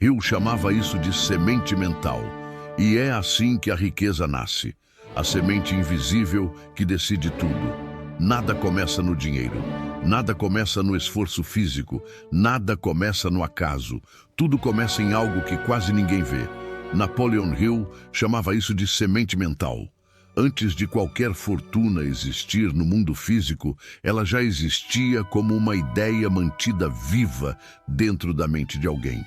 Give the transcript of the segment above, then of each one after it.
Hill chamava isso de semente mental. E é assim que a riqueza nasce. A semente invisível que decide tudo. Nada começa no dinheiro. Nada começa no esforço físico. Nada começa no acaso. Tudo começa em algo que quase ninguém vê. Napoleon Hill chamava isso de semente mental. Antes de qualquer fortuna existir no mundo físico, ela já existia como uma ideia mantida viva dentro da mente de alguém.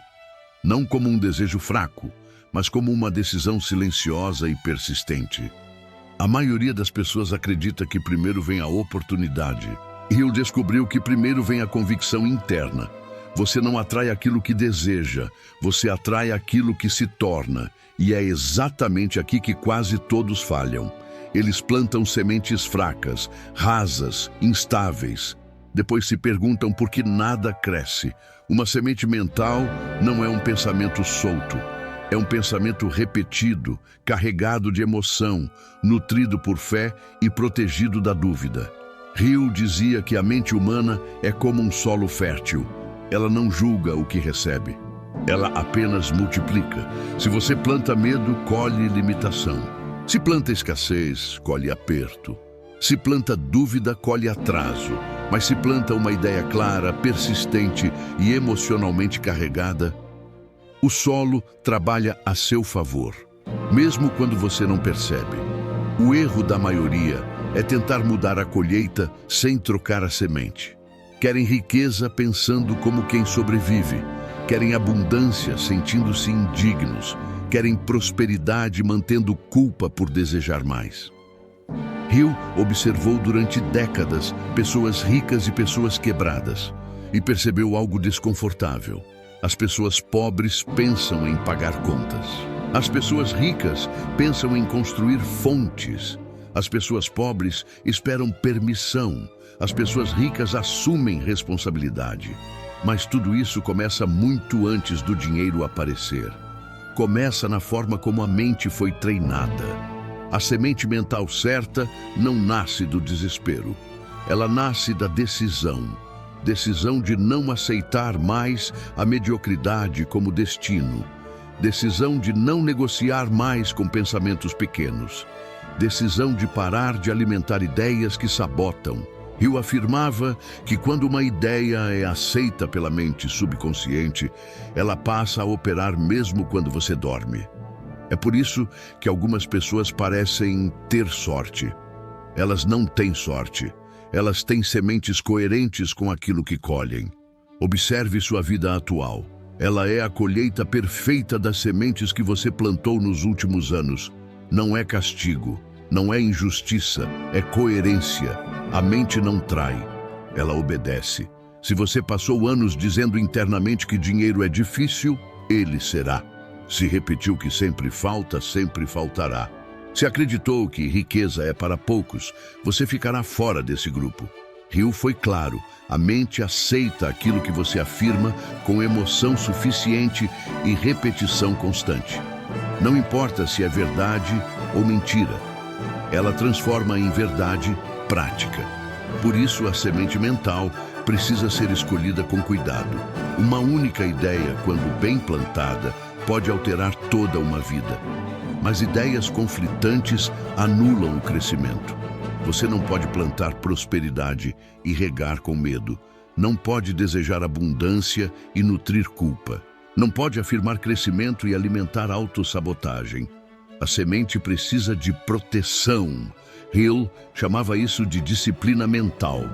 Não como um desejo fraco, mas como uma decisão silenciosa e persistente. A maioria das pessoas acredita que primeiro vem a oportunidade. Hill descobriu que primeiro vem a convicção interna. Você não atrai aquilo que deseja, você atrai aquilo que se torna. E é exatamente aqui que quase todos falham. Eles plantam sementes fracas, rasas, instáveis. Depois se perguntam por que nada cresce. Uma semente mental não é um pensamento solto. É um pensamento repetido, carregado de emoção, nutrido por fé e protegido da dúvida. Hill dizia que a mente humana é como um solo fértil. Ela não julga o que recebe. Ela apenas multiplica. Se você planta medo, colhe limitação. Se planta escassez, colhe aperto. Se planta dúvida, colhe atraso. Mas se planta uma ideia clara, persistente e emocionalmente carregada, o solo trabalha a seu favor, mesmo quando você não percebe. O erro da maioria é tentar mudar a colheita sem trocar a semente. Querem riqueza pensando como quem sobrevive. Querem abundância sentindo-se indignos. Querem prosperidade mantendo culpa por desejar mais. Hill observou durante décadas pessoas ricas e pessoas quebradas e percebeu algo desconfortável. As pessoas pobres pensam em pagar contas. As pessoas ricas pensam em construir fontes. As pessoas pobres esperam permissão. As pessoas ricas assumem responsabilidade. Mas tudo isso começa muito antes do dinheiro aparecer. Começa na forma como a mente foi treinada. A semente mental certa não nasce do desespero. Ela nasce da decisão. Decisão de não aceitar mais a mediocridade como destino. Decisão de não negociar mais com pensamentos pequenos. Decisão de parar de alimentar ideias que sabotam. Hill afirmava que quando uma ideia é aceita pela mente subconsciente, ela passa a operar mesmo quando você dorme. É por isso que algumas pessoas parecem ter sorte. Elas não têm sorte. Elas têm sementes coerentes com aquilo que colhem. Observe sua vida atual. Ela é a colheita perfeita das sementes que você plantou nos últimos anos. Não é castigo, não é injustiça, é coerência. A mente não trai, ela obedece. Se você passou anos dizendo internamente que dinheiro é difícil, ele será. Se repetiu que sempre falta, sempre faltará. Se acreditou que riqueza é para poucos, você ficará fora desse grupo. Hill foi claro, a mente aceita aquilo que você afirma com emoção suficiente e repetição constante. Não importa se é verdade ou mentira, ela transforma em verdade prática. Por isso, a semente mental precisa ser escolhida com cuidado. Uma única ideia, quando bem plantada, pode alterar toda uma vida. Mas ideias conflitantes anulam o crescimento. Você não pode plantar prosperidade e regar com medo. Não pode desejar abundância e nutrir culpa. Não pode afirmar crescimento e alimentar autossabotagem. A semente precisa de proteção. Hill chamava isso de disciplina mental.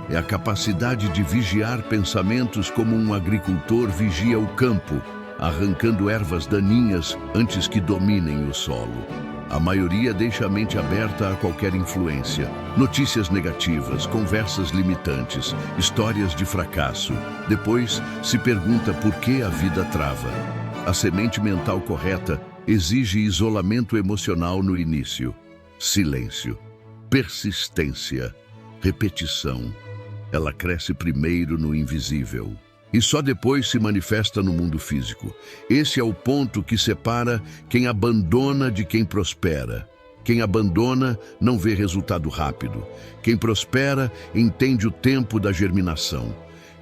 É a capacidade de vigiar pensamentos como um agricultor vigia o campo, arrancando ervas daninhas antes que dominem o solo. A maioria deixa a mente aberta a qualquer influência. Notícias negativas, conversas limitantes, histórias de fracasso. Depois, se pergunta por que a vida trava. A semente mental correta exige isolamento emocional no início. Silêncio, persistência, repetição. Ela cresce primeiro no invisível e só depois se manifesta no mundo físico. Esse é o ponto que separa quem abandona de quem prospera. Quem abandona não vê resultado rápido. Quem prospera entende o tempo da germinação.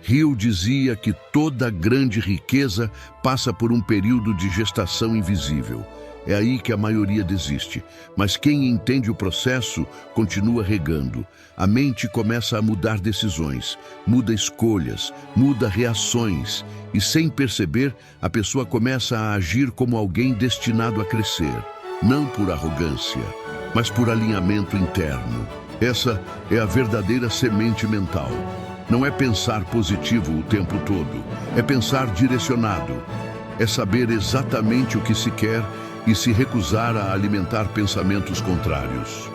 Hill dizia que toda grande riqueza passa por um período de gestação invisível. É aí que a maioria desiste, mas quem entende o processo continua regando. A mente começa a mudar decisões, muda escolhas, muda reações e, sem perceber, a pessoa começa a agir como alguém destinado a crescer, não por arrogância, mas por alinhamento interno. Essa é a verdadeira semente mental. Não é pensar positivo o tempo todo, é pensar direcionado. É saber exatamente o que se quer e se recusar a alimentar pensamentos contrários.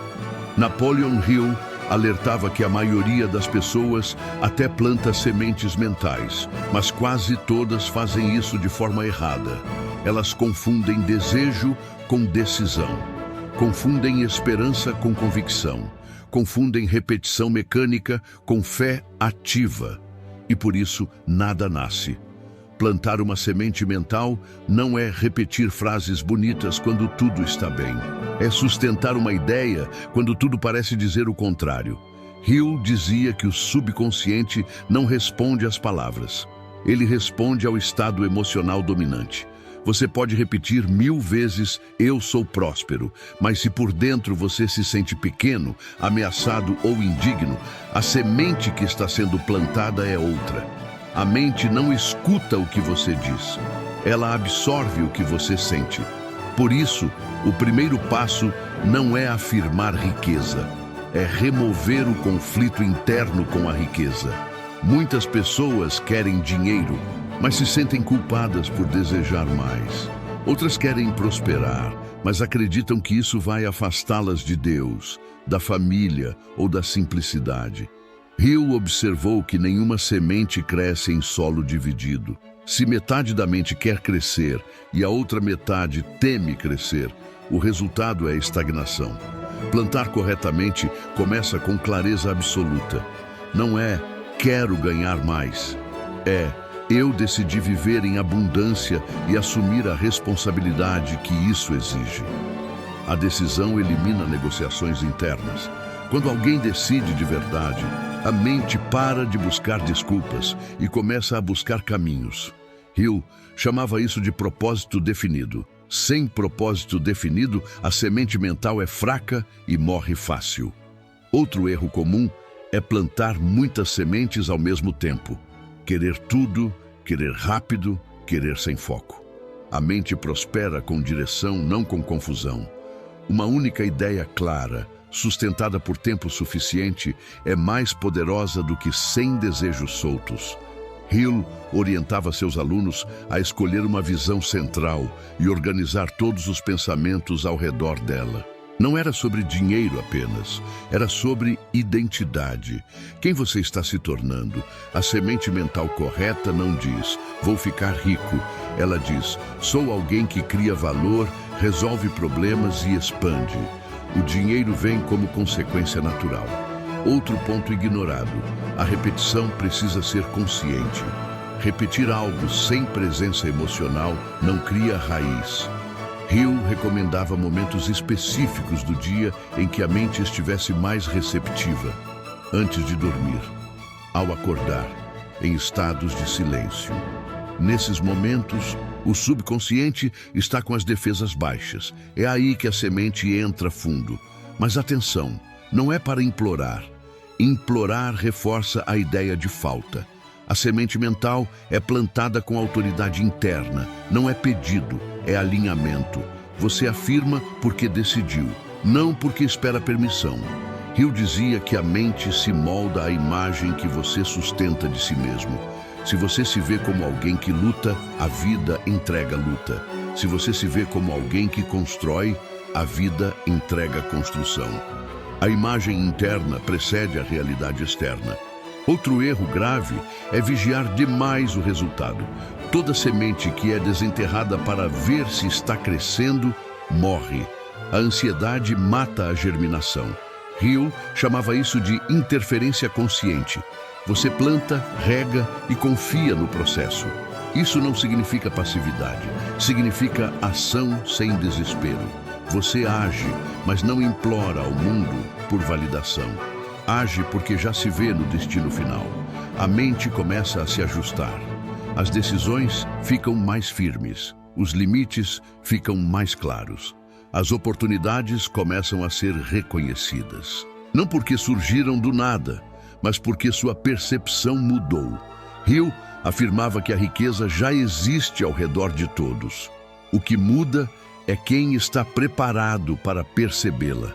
Napoleon Hill alertava que a maioria das pessoas até planta sementes mentais, mas quase todas fazem isso de forma errada. Elas confundem desejo com decisão, confundem esperança com convicção, confundem repetição mecânica com fé ativa, e por isso nada nasce. Plantar uma semente mental não é repetir frases bonitas quando tudo está bem. É sustentar uma ideia quando tudo parece dizer o contrário. Hill dizia que o subconsciente não responde às palavras. Ele responde ao estado emocional dominante. Você pode repetir 1000 vezes, eu sou próspero, mas se por dentro você se sente pequeno, ameaçado ou indigno, a semente que está sendo plantada é outra. A mente não escuta o que você diz, ela absorve o que você sente. Por isso, o primeiro passo não é afirmar riqueza, é remover o conflito interno com a riqueza. Muitas pessoas querem dinheiro, mas se sentem culpadas por desejar mais. Outras querem prosperar, mas acreditam que isso vai afastá-las de Deus, da família ou da simplicidade. Hill observou que nenhuma semente cresce em solo dividido. Se metade da mente quer crescer e a outra metade teme crescer, o resultado é estagnação. Plantar corretamente começa com clareza absoluta. Não é quero ganhar mais, é eu decidi viver em abundância e assumir a responsabilidade que isso exige. A decisão elimina negociações internas. Quando alguém decide de verdade, a mente para de buscar desculpas e começa a buscar caminhos. Hill chamava isso de propósito definido. Sem propósito definido, a semente mental é fraca e morre fácil. Outro erro comum é plantar muitas sementes ao mesmo tempo. Querer tudo, querer rápido, querer sem foco. A mente prospera com direção, não com confusão. Uma única ideia clara, sustentada por tempo suficiente, é mais poderosa do que 100 desejos soltos. Hill orientava seus alunos a escolher uma visão central e organizar todos os pensamentos ao redor dela. Não era sobre dinheiro apenas, era sobre identidade. Quem você está se tornando? A semente mental correta não diz, vou ficar rico. Ela diz, sou alguém que cria valor, resolve problemas e expande. O dinheiro vem como consequência natural. Outro ponto ignorado, a repetição precisa ser consciente. Repetir algo sem presença emocional não cria raiz. Hill recomendava momentos específicos do dia em que a mente estivesse mais receptiva, antes de dormir, ao acordar, em estados de silêncio. Nesses momentos, o subconsciente está com as defesas baixas. É aí que a semente entra fundo. Mas atenção, não é para implorar. Implorar reforça a ideia de falta. A semente mental é plantada com autoridade interna, não é pedido, é alinhamento. Você afirma porque decidiu, não porque espera permissão. Hill dizia que a mente se molda à imagem que você sustenta de si mesmo. Se você se vê como alguém que luta, a vida entrega luta. Se você se vê como alguém que constrói, a vida entrega construção. A imagem interna precede a realidade externa. Outro erro grave é vigiar demais o resultado. Toda semente que é desenterrada para ver se está crescendo, morre. A ansiedade mata a germinação. Hill chamava isso de interferência consciente. Você planta, rega e confia no processo. Isso não significa passividade, significa ação sem desespero. Você age, mas não implora ao mundo por validação. Age porque já se vê no destino final. a mente começa a se ajustar. As decisões ficam mais firmes, os limites ficam mais claros. As oportunidades começam a ser reconhecidas. Não porque surgiram do nada, mas porque sua percepção mudou. Hill afirmava que a riqueza já existe ao redor de todos. O que muda é quem está preparado para percebê-la.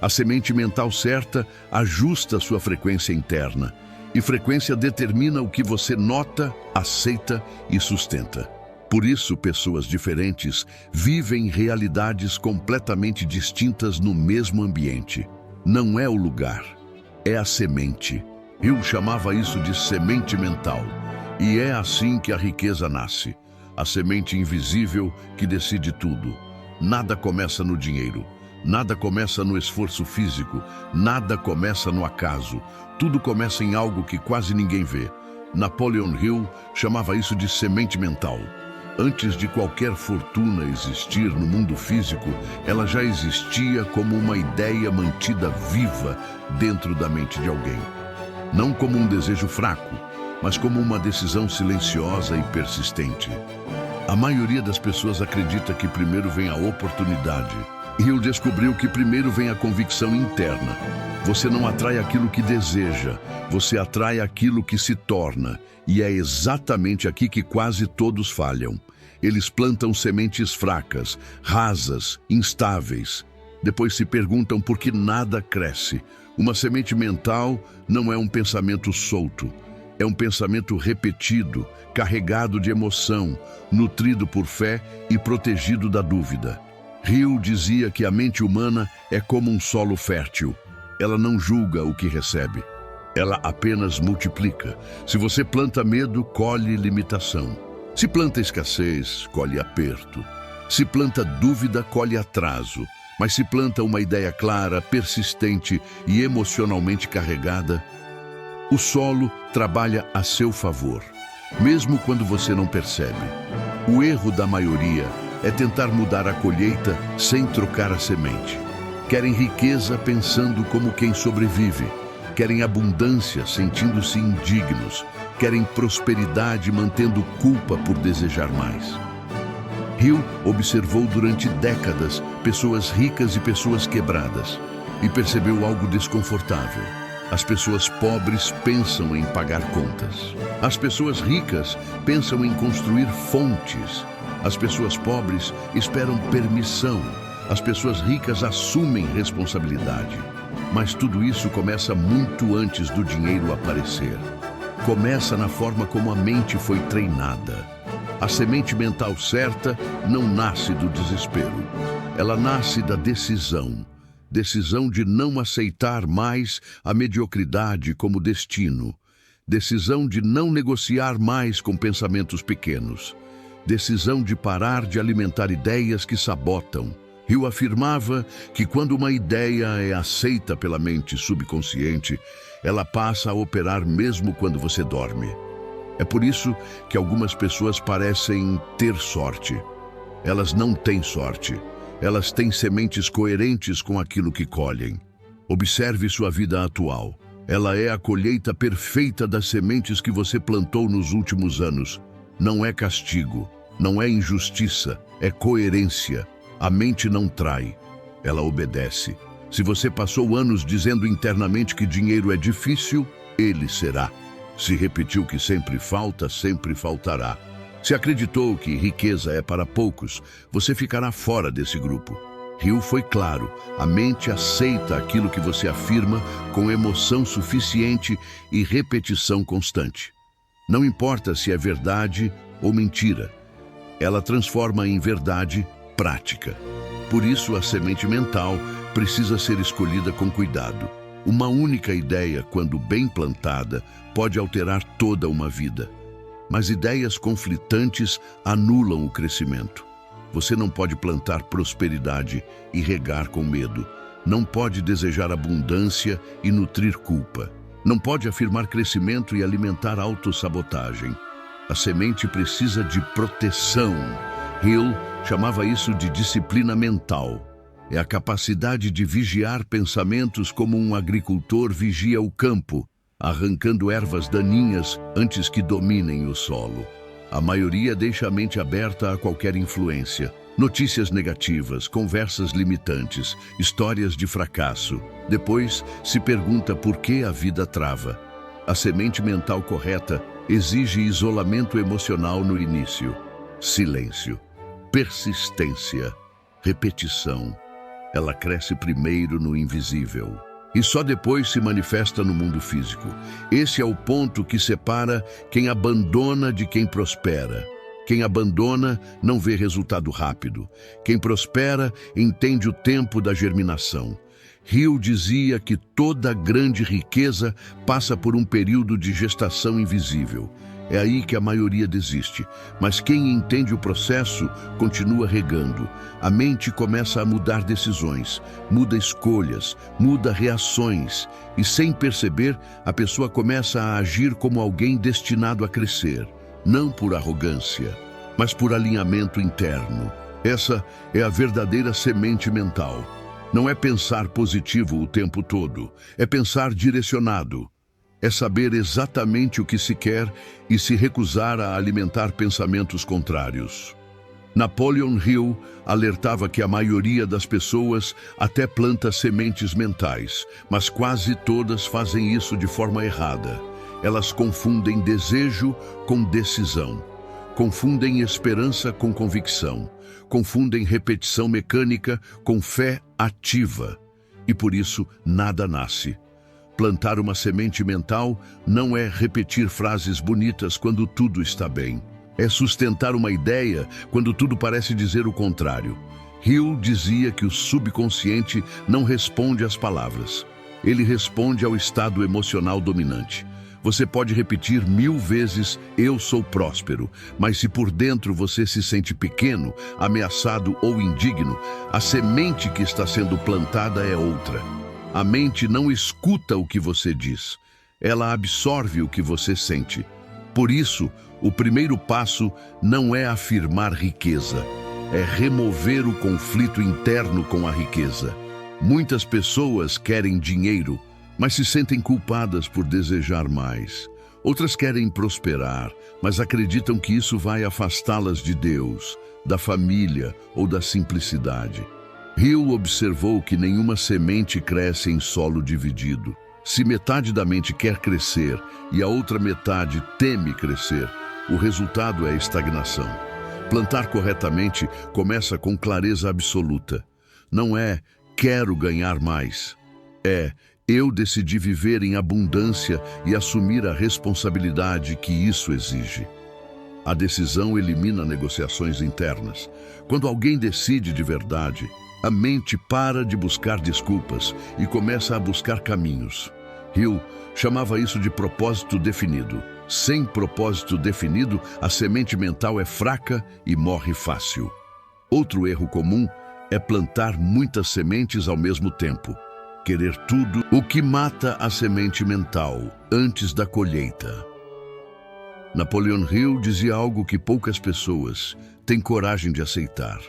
A semente mental certa ajusta sua frequência interna, e frequência determina o que você nota, aceita e sustenta. Por isso, pessoas diferentes vivem realidades completamente distintas no mesmo ambiente. Não é o lugar, é a semente. Hill chamava isso de semente mental. E é assim que a riqueza nasce. A semente invisível que decide tudo. Nada começa no dinheiro. Nada começa no esforço físico. Nada começa no acaso. Tudo começa em algo que quase ninguém vê. Napoleon Hill chamava isso de semente mental. Antes de qualquer fortuna existir no mundo físico, ela já existia como uma ideia mantida viva dentro da mente de alguém. Não como um desejo fraco, mas como uma decisão silenciosa e persistente. A maioria das pessoas acredita que primeiro vem a oportunidade. Hill descobriu que primeiro vem a convicção interna. Você não atrai aquilo que deseja, você atrai aquilo que se torna. E é exatamente aqui que quase todos falham. Eles plantam sementes fracas, rasas, instáveis. Depois se perguntam por que nada cresce. Uma semente mental não é um pensamento solto. É um pensamento repetido, carregado de emoção, nutrido por fé e protegido da dúvida. Hill dizia que a mente humana é como um solo fértil. Ela não julga o que recebe. Ela apenas multiplica. Se você planta medo, colhe limitação. Se planta escassez, colhe aperto. Se planta dúvida, colhe atraso. Mas se planta uma ideia clara, persistente e emocionalmente carregada, o solo trabalha a seu favor, mesmo quando você não percebe. O erro da maioria é tentar mudar a colheita sem trocar a semente. Querem riqueza pensando como quem sobrevive. Querem abundância sentindo-se indignos. Querem prosperidade mantendo culpa por desejar mais. Hill observou durante décadas pessoas ricas e pessoas quebradas e percebeu algo desconfortável. As pessoas pobres pensam em pagar contas. As pessoas ricas pensam em construir fontes. As pessoas pobres esperam permissão. As pessoas ricas assumem responsabilidade. Mas tudo isso começa muito antes do dinheiro aparecer. Começa na forma como a mente foi treinada. A semente mental certa não nasce do desespero. Ela nasce da decisão. Decisão de não aceitar mais a mediocridade como destino. Decisão de não negociar mais com pensamentos pequenos. Decisão de parar de alimentar ideias que sabotam. Hill afirmava que quando uma ideia é aceita pela mente subconsciente, ela passa a operar mesmo quando você dorme. É por isso que algumas pessoas parecem ter sorte. Elas não têm sorte. Elas têm sementes coerentes com aquilo que colhem. Observe sua vida atual. Ela é a colheita perfeita das sementes que você plantou nos últimos anos. Não é castigo, não é injustiça, é coerência. A mente não trai, ela obedece. Se você passou anos dizendo internamente que dinheiro é difícil, ele será. Se repetiu que sempre faltará. Se acreditou que riqueza é para poucos, você ficará fora desse grupo. Hill foi claro, a mente aceita aquilo que você afirma com emoção suficiente e repetição constante. Não importa se é verdade ou mentira, ela transforma em verdade prática. Por isso, a semente mental precisa ser escolhida com cuidado. Uma única ideia, quando bem plantada, pode alterar toda uma vida. Mas ideias conflitantes anulam o crescimento. Você não pode plantar prosperidade e regar com medo. Não pode desejar abundância e nutrir culpa. Não pode afirmar crescimento e alimentar autossabotagem. A semente precisa de proteção. Hill chamava isso de disciplina mental. É a capacidade de vigiar pensamentos como um agricultor vigia o campo. arrancando ervas daninhas antes que dominem o solo. A maioria deixa a mente aberta a qualquer influência. Notícias negativas, conversas limitantes, histórias de fracasso. Depois se pergunta por que a vida trava. A semente mental correta exige isolamento emocional no início, silêncio, persistência, repetição. Ela cresce primeiro no invisível e só depois se manifesta no mundo físico. Esse é o ponto que separa quem abandona de quem prospera. Quem abandona não vê resultado rápido. Quem prospera entende o tempo da germinação. Hill dizia que toda grande riqueza passa por um período de gestação invisível. É aí que a maioria desiste, mas quem entende o processo continua regando. A mente começa a mudar decisões, muda escolhas, muda reações, e sem perceber, a pessoa começa a agir como alguém destinado a crescer, não por arrogância, mas por alinhamento interno. Essa é a verdadeira semente mental. Não é pensar positivo o tempo todo, é pensar direcionado. É saber exatamente o que se quer e se recusar a alimentar pensamentos contrários. Napoleon Hill alertava que a maioria das pessoas até planta sementes mentais, mas quase todas fazem isso de forma errada. Elas confundem desejo com decisão, confundem esperança com convicção, confundem repetição mecânica com fé ativa, e por isso nada nasce. Plantar uma semente mental não é repetir frases bonitas quando tudo está bem. É sustentar uma ideia quando tudo parece dizer o contrário. Hill dizia que o subconsciente não responde às palavras. Ele responde ao estado emocional dominante. Você pode repetir 1000 vezes, eu sou próspero, mas se por dentro você se sente pequeno, ameaçado ou indigno, a semente que está sendo plantada é outra. A mente não escuta o que você diz, ela absorve o que você sente. Por isso, o primeiro passo não é afirmar riqueza, é remover o conflito interno com a riqueza. Muitas pessoas querem dinheiro, mas se sentem culpadas por desejar mais. Outras querem prosperar, mas acreditam que isso vai afastá-las de Deus, da família ou da simplicidade. Hill observou que nenhuma semente cresce em solo dividido. Se metade da mente quer crescer e a outra metade teme crescer, o resultado é estagnação. Plantar corretamente começa com clareza absoluta. Não é quero ganhar mais. É eu decidi viver em abundância e assumir a responsabilidade que isso exige. A decisão elimina negociações internas. Quando alguém decide de verdade, a mente para de buscar desculpas e começa a buscar caminhos. Hill chamava isso de propósito definido. Sem propósito definido, a semente mental é fraca e morre fácil. Outro erro comum é plantar muitas sementes ao mesmo tempo. Querer tudo, o que mata a semente mental antes da colheita. Napoleon Hill dizia algo que poucas pessoas têm coragem de aceitar.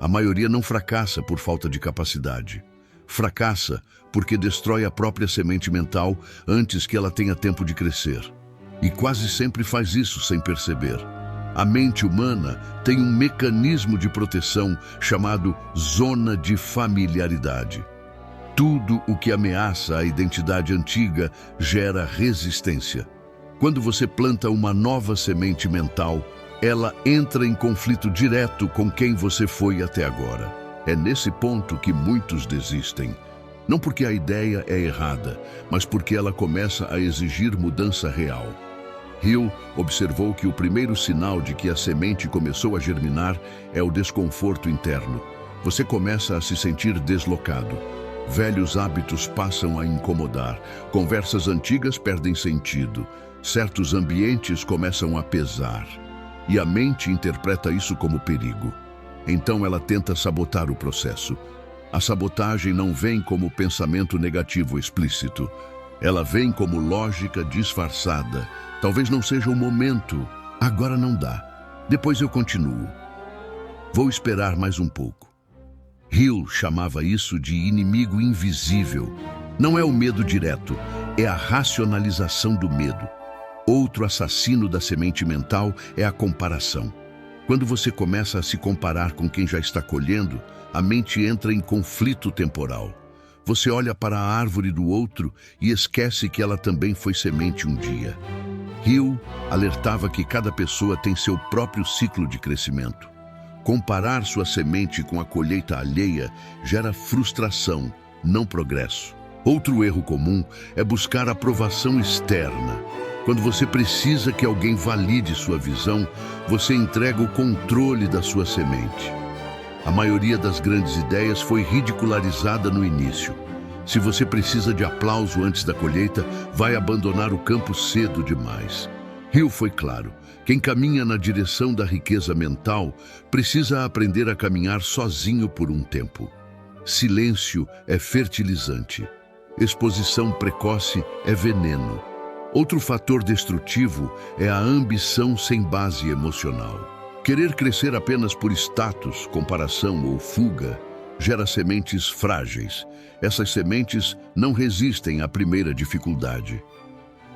A maioria não fracassa por falta de capacidade. Fracassa porque destrói a própria semente mental antes que ela tenha tempo de crescer. E quase sempre faz isso sem perceber. A mente humana tem um mecanismo de proteção chamado zona de familiaridade. Tudo o que ameaça a identidade antiga gera resistência. Quando você planta uma nova semente mental, ela entra em conflito direto com quem você foi até agora. É nesse ponto que muitos desistem. Não porque a ideia é errada, mas porque ela começa a exigir mudança real. Hill observou que o primeiro sinal de que a semente começou a germinar é o desconforto interno. Você começa a se sentir deslocado. Velhos hábitos passam a incomodar. Conversas antigas perdem sentido. Certos ambientes começam a pesar. E a mente interpreta isso como perigo. Então ela tenta sabotar o processo. A sabotagem não vem como pensamento negativo explícito. Ela vem como lógica disfarçada. Talvez não seja o momento. Agora não dá. Depois eu continuo. Vou esperar mais um pouco. Hill chamava isso de inimigo invisível. Não é o medo direto, é a racionalização do medo. Outro assassino da semente mental é a comparação. Quando você começa a se comparar com quem já está colhendo, a mente entra em conflito temporal. Você olha para a árvore do outro e esquece que ela também foi semente um dia. Hill alertava que cada pessoa tem seu próprio ciclo de crescimento. Comparar sua semente com a colheita alheia gera frustração, não progresso. Outro erro comum é buscar aprovação externa. Quando você precisa que alguém valide sua visão, você entrega o controle da sua semente. A maioria das grandes ideias foi ridicularizada no início. Se você precisa de aplauso antes da colheita, vai abandonar o campo cedo demais. Hill foi claro: quem caminha na direção da riqueza mental precisa aprender a caminhar sozinho por um tempo. Silêncio é fertilizante. Exposição precoce é veneno. Outro fator destrutivo é a ambição sem base emocional. Querer crescer apenas por status, comparação ou fuga gera sementes frágeis. Essas sementes não resistem à primeira dificuldade.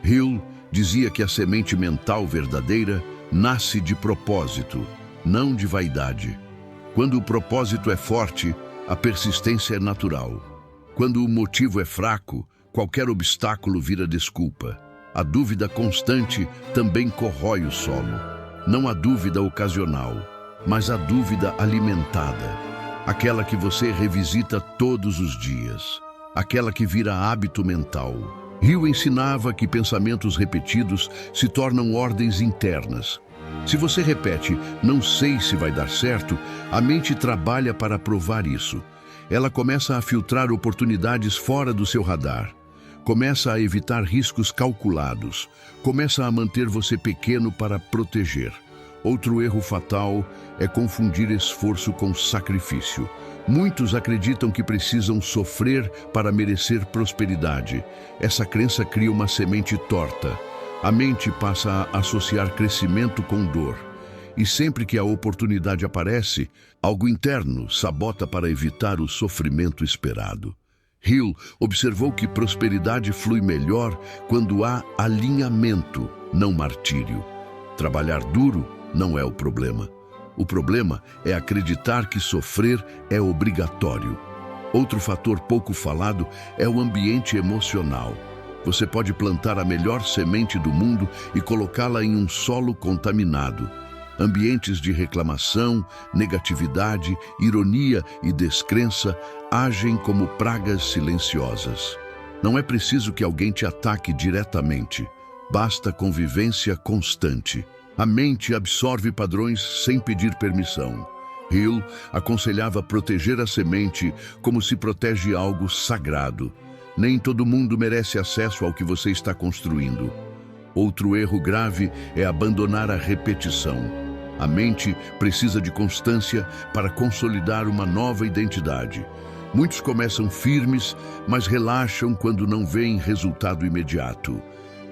Hill dizia que a semente mental verdadeira nasce de propósito, não de vaidade. Quando o propósito é forte, a persistência é natural. Quando o motivo é fraco, qualquer obstáculo vira desculpa. A dúvida constante também corrói o solo. Não a dúvida ocasional, mas a dúvida alimentada. Aquela que você revisita todos os dias. Aquela que vira hábito mental. Hill ensinava que pensamentos repetidos se tornam ordens internas. Se você repete, não sei se vai dar certo, a mente trabalha para provar isso. Ela começa a filtrar oportunidades fora do seu radar. Começa a evitar riscos calculados. Começa a manter você pequeno para proteger. Outro erro fatal é confundir esforço com sacrifício. Muitos acreditam que precisam sofrer para merecer prosperidade. Essa crença cria uma semente torta. A mente passa a associar crescimento com dor. E sempre que a oportunidade aparece, algo interno sabota para evitar o sofrimento esperado. Hill observou que prosperidade flui melhor quando há alinhamento, não martírio. Trabalhar duro não é o problema. O problema é acreditar que sofrer é obrigatório. Outro fator pouco falado é o ambiente emocional. Você pode plantar a melhor semente do mundo e colocá-la em um solo contaminado. Ambientes de reclamação, negatividade, ironia e descrença agem como pragas silenciosas. Não é preciso que alguém te ataque diretamente. Basta convivência constante. A mente absorve padrões sem pedir permissão. Hill aconselhava proteger a semente como se protege algo sagrado. Nem todo mundo merece acesso ao que você está construindo. Outro erro grave é abandonar a repetição. A mente precisa de constância para consolidar uma nova identidade. Muitos começam firmes, mas relaxam quando não veem resultado imediato.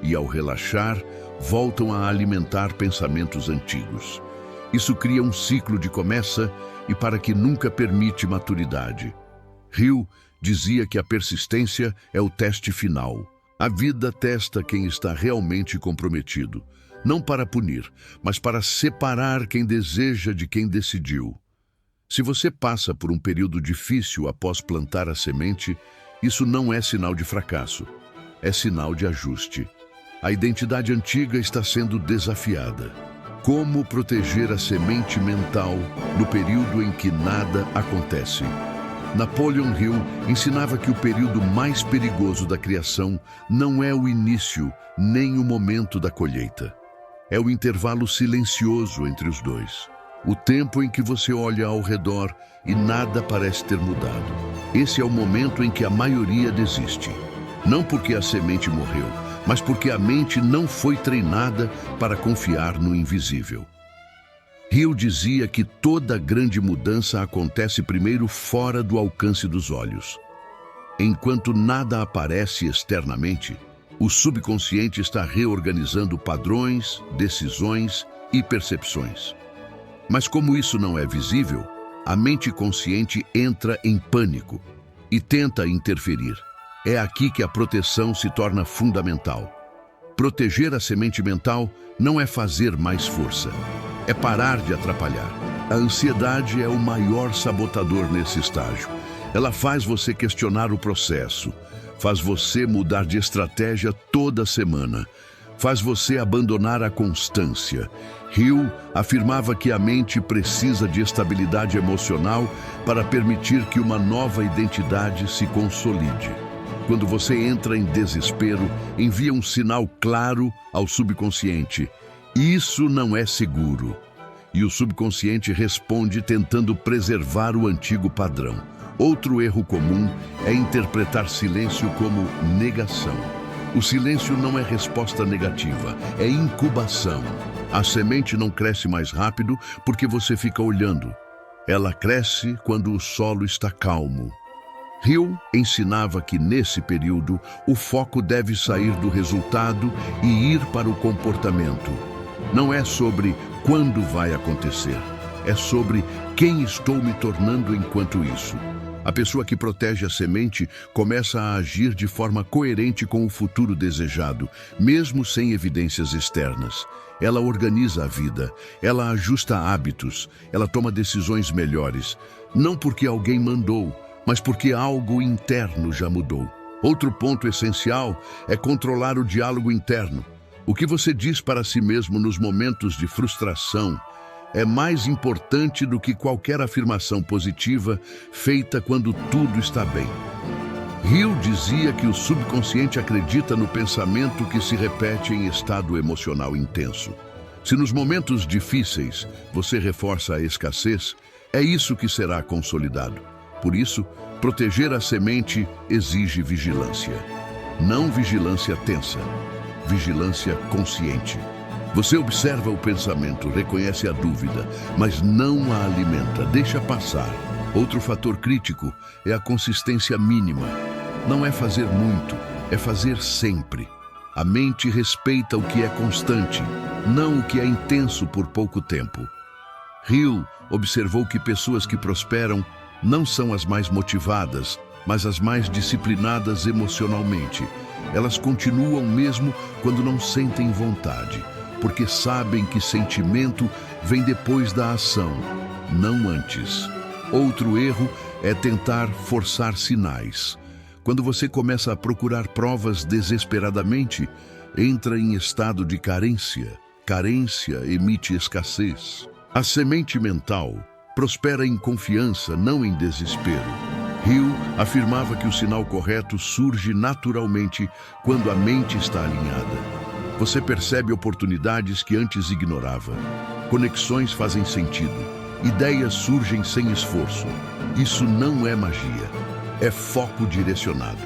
E ao relaxar, voltam a alimentar pensamentos antigos. Isso cria um ciclo de começa e para que nunca permite maturidade. Hill dizia que a persistência é o teste final. A vida testa quem está realmente comprometido. Não para punir, mas para separar quem deseja de quem decidiu. Se você passa por um período difícil após plantar a semente, isso não é sinal de fracasso, é sinal de ajuste. A identidade antiga está sendo desafiada. Como proteger a semente mental no período em que nada acontece? Napoleon Hill ensinava que o período mais perigoso da criação não é o início nem o momento da colheita. É o intervalo silencioso entre os dois. O tempo em que você olha ao redor e nada parece ter mudado. Esse é o momento em que a maioria desiste. Não porque a semente morreu, mas porque a mente não foi treinada para confiar no invisível. Hill dizia que toda grande mudança acontece primeiro fora do alcance dos olhos. Enquanto nada aparece externamente, o subconsciente está reorganizando padrões, decisões e percepções. Mas como isso não é visível, a mente consciente entra em pânico e tenta interferir. É aqui que a proteção se torna fundamental. Proteger a semente mental não é fazer mais força, é parar de atrapalhar. A ansiedade é o maior sabotador nesse estágio. Ela faz você questionar o processo, faz você mudar de estratégia toda semana, faz você abandonar a constância. Hill afirmava que a mente precisa de estabilidade emocional para permitir que uma nova identidade se consolide. Quando você entra em desespero, envia um sinal claro ao subconsciente. Isso não é seguro. E o subconsciente responde tentando preservar o antigo padrão. Outro erro comum é interpretar silêncio como negação. O silêncio não é resposta negativa, é incubação. A semente não cresce mais rápido porque você fica olhando. Ela cresce quando o solo está calmo. Hill ensinava que, nesse período, o foco deve sair do resultado e ir para o comportamento. Não é sobre quando vai acontecer, é sobre quem estou me tornando enquanto isso. A pessoa que protege a semente começa a agir de forma coerente com o futuro desejado, mesmo sem evidências externas. Ela organiza a vida, ela ajusta hábitos, ela toma decisões melhores, não porque alguém mandou, mas porque algo interno já mudou. Outro ponto essencial é controlar o diálogo interno. O que você diz para si mesmo nos momentos de frustração é mais importante do que qualquer afirmação positiva feita quando tudo está bem. Hill dizia que o subconsciente acredita no pensamento que se repete em estado emocional intenso. Se nos momentos difíceis você reforça a escassez, é isso que será consolidado. Por isso, proteger a semente exige vigilância. Não vigilância tensa, vigilância consciente. Você observa o pensamento, reconhece a dúvida, mas não a alimenta, deixa passar. Outro fator crítico é a consistência mínima. Não é fazer muito, é fazer sempre. A mente respeita o que é constante, não o que é intenso por pouco tempo. Hill observou que pessoas que prosperam não são as mais motivadas, mas as mais disciplinadas emocionalmente. Elas continuam mesmo quando não sentem vontade, porque sabem que sentimento vem depois da ação, não antes. Outro erro é tentar forçar sinais. Quando você começa a procurar provas desesperadamente, entra em estado de carência. Carência emite escassez. A semente mental prospera em confiança, não em desespero. Hill afirmava que o sinal correto surge naturalmente quando a mente está alinhada. Você percebe oportunidades que antes ignorava. Conexões fazem sentido. Ideias surgem sem esforço. Isso não é magia, é foco direcionado.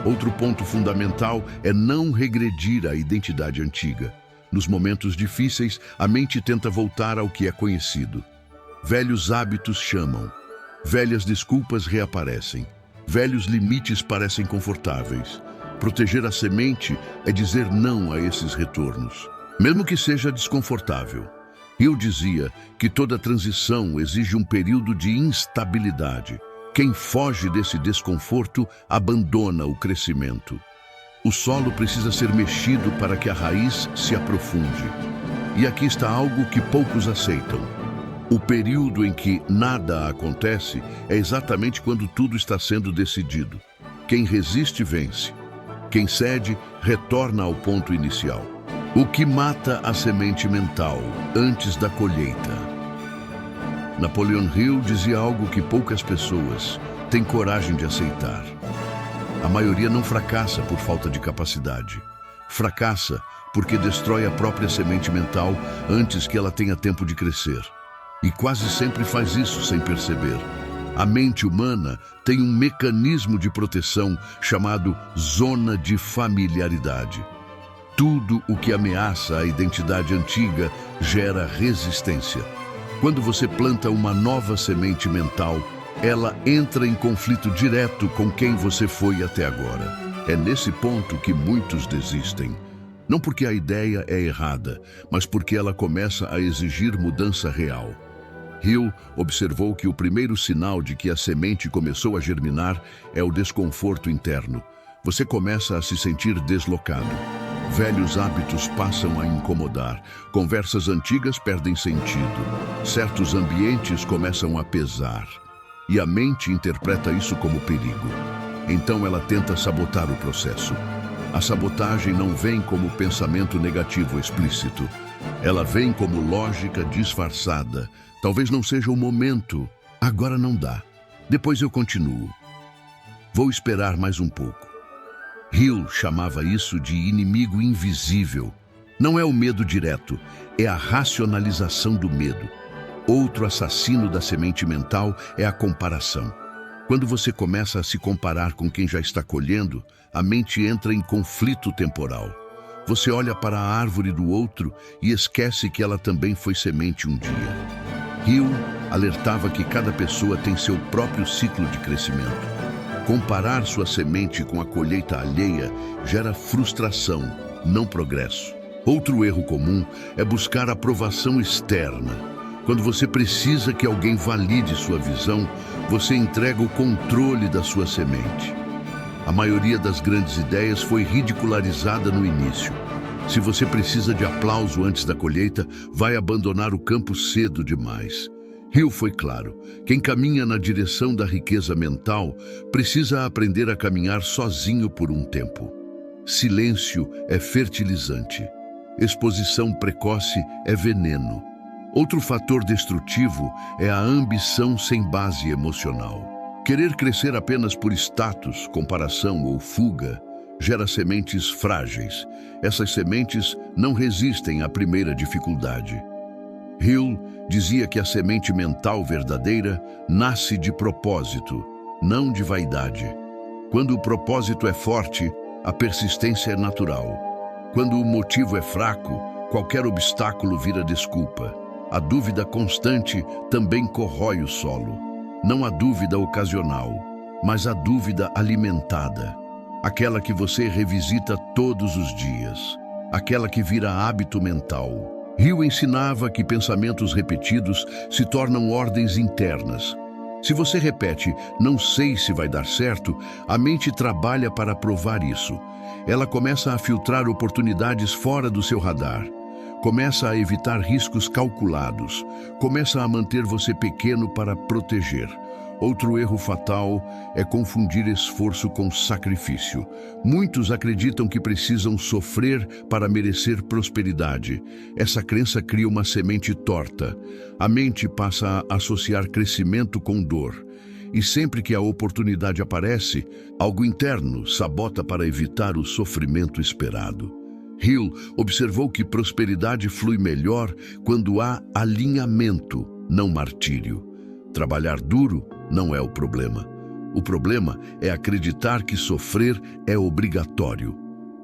Outro ponto fundamental é não regredir à identidade antiga. Nos momentos difíceis, a mente tenta voltar ao que é conhecido. Velhos hábitos chamam. Velhas desculpas reaparecem. Velhos limites parecem confortáveis. Proteger a semente é dizer não a esses retornos, mesmo que seja desconfortável. Hill dizia que toda transição exige um período de instabilidade. Quem foge desse desconforto abandona o crescimento. O solo precisa ser mexido para que a raiz se aprofunde. E aqui está algo que poucos aceitam. O período em que nada acontece é exatamente quando tudo está sendo decidido. Quem resiste, vence. Quem cede, retorna ao ponto inicial. O que mata a semente mental antes da colheita? Napoleon Hill dizia algo que poucas pessoas têm coragem de aceitar. A maioria não fracassa por falta de capacidade. Fracassa porque destrói a própria semente mental antes que ela tenha tempo de crescer. E quase sempre faz isso sem perceber. A mente humana tem um mecanismo de proteção chamado zona de familiaridade. Tudo o que ameaça a identidade antiga gera resistência. Quando você planta uma nova semente mental, ela entra em conflito direto com quem você foi até agora. É nesse ponto que muitos desistem. Não porque a ideia é errada, mas porque ela começa a exigir mudança real. Hill observou que o primeiro sinal de que a semente começou a germinar é o desconforto interno. Você começa a se sentir deslocado. Velhos hábitos passam a incomodar. Conversas antigas perdem sentido. Certos ambientes começam a pesar. E a mente interpreta isso como perigo. Então ela tenta sabotar o processo. A sabotagem não vem como pensamento negativo explícito. Ela vem como lógica disfarçada. Talvez não seja o momento. Agora não dá. Depois eu continuo. Vou esperar mais um pouco. Hill chamava isso de inimigo invisível. Não é o medo direto, é a racionalização do medo. Outro assassino da semente mental é a comparação. Quando você começa a se comparar com quem já está colhendo, a mente entra em conflito temporal. Você olha para a árvore do outro e esquece que ela também foi semente um dia. Hill alertava que cada pessoa tem seu próprio ciclo de crescimento. Comparar sua semente com a colheita alheia gera frustração, não progresso. Outro erro comum é buscar aprovação externa. Quando você precisa que alguém valide sua visão, você entrega o controle da sua semente. A maioria das grandes ideias foi ridicularizada no início. Se você precisa de aplauso antes da colheita, vai abandonar o campo cedo demais. Hill foi claro: quem caminha na direção da riqueza mental precisa aprender a caminhar sozinho por um tempo. Silêncio é fertilizante. Exposição precoce é veneno. Outro fator destrutivo é a ambição sem base emocional. Querer crescer apenas por status, comparação ou fuga gera sementes frágeis. Essas sementes não resistem à primeira dificuldade. Hill dizia que a semente mental verdadeira nasce de propósito, não de vaidade. Quando o propósito é forte, a persistência é natural. Quando o motivo é fraco, qualquer obstáculo vira desculpa. A dúvida constante também corrói o solo. Não a dúvida ocasional, mas a dúvida alimentada. Aquela que você revisita todos os dias. Aquela que vira hábito mental. Hill ensinava que pensamentos repetidos se tornam ordens internas. Se você repete, não sei se vai dar certo, a mente trabalha para provar isso. Ela começa a filtrar oportunidades fora do seu radar. Começa a evitar riscos calculados. Começa a manter você pequeno para proteger. Outro erro fatal é confundir esforço com sacrifício. Muitos acreditam que precisam sofrer para merecer prosperidade. Essa crença cria uma semente torta. A mente passa a associar crescimento com dor. E sempre que a oportunidade aparece, algo interno sabota para evitar o sofrimento esperado. Hill observou que prosperidade flui melhor quando há alinhamento, não martírio. Trabalhar duro não é o problema. O problema é acreditar que sofrer é obrigatório.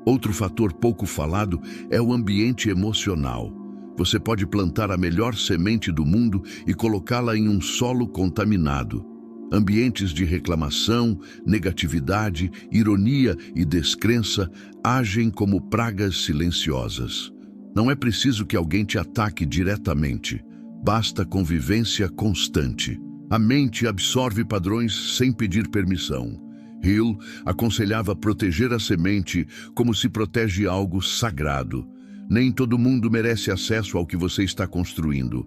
Outro fator pouco falado é o ambiente emocional. Você pode plantar a melhor semente do mundo e colocá-la em um solo contaminado. Ambientes de reclamação, negatividade, ironia e descrença agem como pragas silenciosas. Não é preciso que alguém te ataque diretamente. Basta convivência constante. A mente absorve padrões sem pedir permissão. Hill aconselhava proteger a semente como se protege algo sagrado. Nem todo mundo merece acesso ao que você está construindo.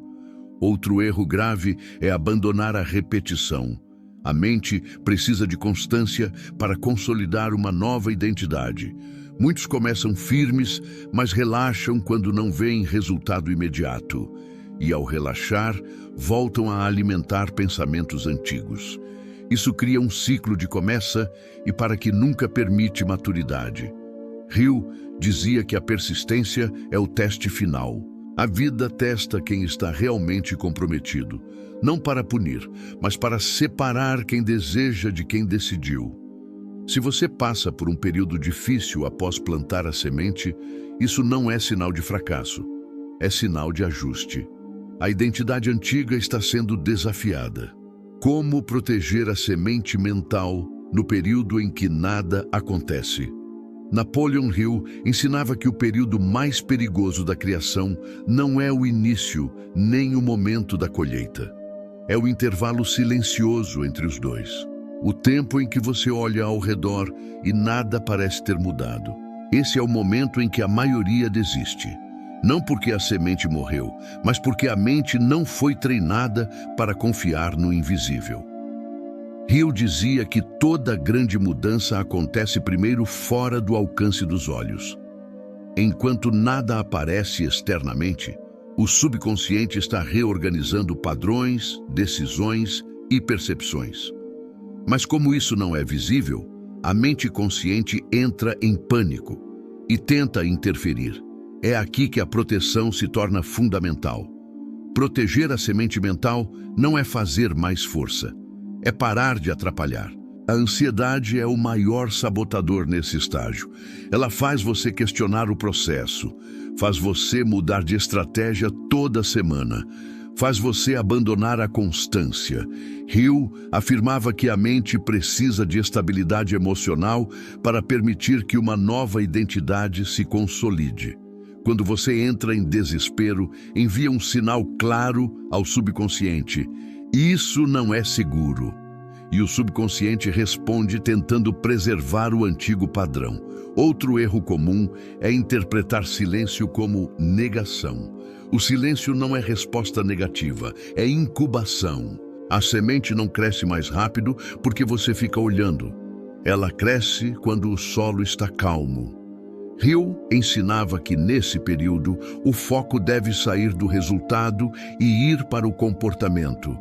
Outro erro grave é abandonar a repetição. A mente precisa de constância para consolidar uma nova identidade. Muitos começam firmes, mas relaxam quando não veem resultado imediato. E ao relaxar, voltam a alimentar pensamentos antigos. Isso cria um ciclo de começa e para que nunca permite maturidade. Hill dizia que a persistência é o teste final. A vida testa quem está realmente comprometido, não para punir, mas para separar quem deseja de quem decidiu. Se você passa por um período difícil após plantar a semente, isso não é sinal de fracasso, é sinal de ajuste. A identidade antiga está sendo desafiada. Como proteger a semente mental no período em que nada acontece? Napoleon Hill ensinava que o período mais perigoso da criação não é o início nem o momento da colheita. É o intervalo silencioso entre os dois. O tempo em que você olha ao redor e nada parece ter mudado. Esse é o momento em que a maioria desiste. Não porque a semente morreu, mas porque a mente não foi treinada para confiar no invisível. Hill dizia que toda grande mudança acontece primeiro fora do alcance dos olhos. Enquanto nada aparece externamente, o subconsciente está reorganizando padrões, decisões e percepções. Mas como isso não é visível, a mente consciente entra em pânico e tenta interferir. É aqui que a proteção se torna fundamental. Proteger a semente mental não é fazer mais força, é parar de atrapalhar. A ansiedade é o maior sabotador nesse estágio. Ela faz você questionar o processo, faz você mudar de estratégia toda semana, faz você abandonar a constância. Hill afirmava que a mente precisa de estabilidade emocional para permitir que uma nova identidade se consolide. Quando você entra em desespero, envia um sinal claro ao subconsciente: isso não é seguro. E o subconsciente responde tentando preservar o antigo padrão. Outro erro comum é interpretar silêncio como negação. O silêncio não é resposta negativa, é incubação. A semente não cresce mais rápido porque você fica olhando. Ela cresce quando o solo está calmo. Hill ensinava que, nesse período, o foco deve sair do resultado e ir para o comportamento.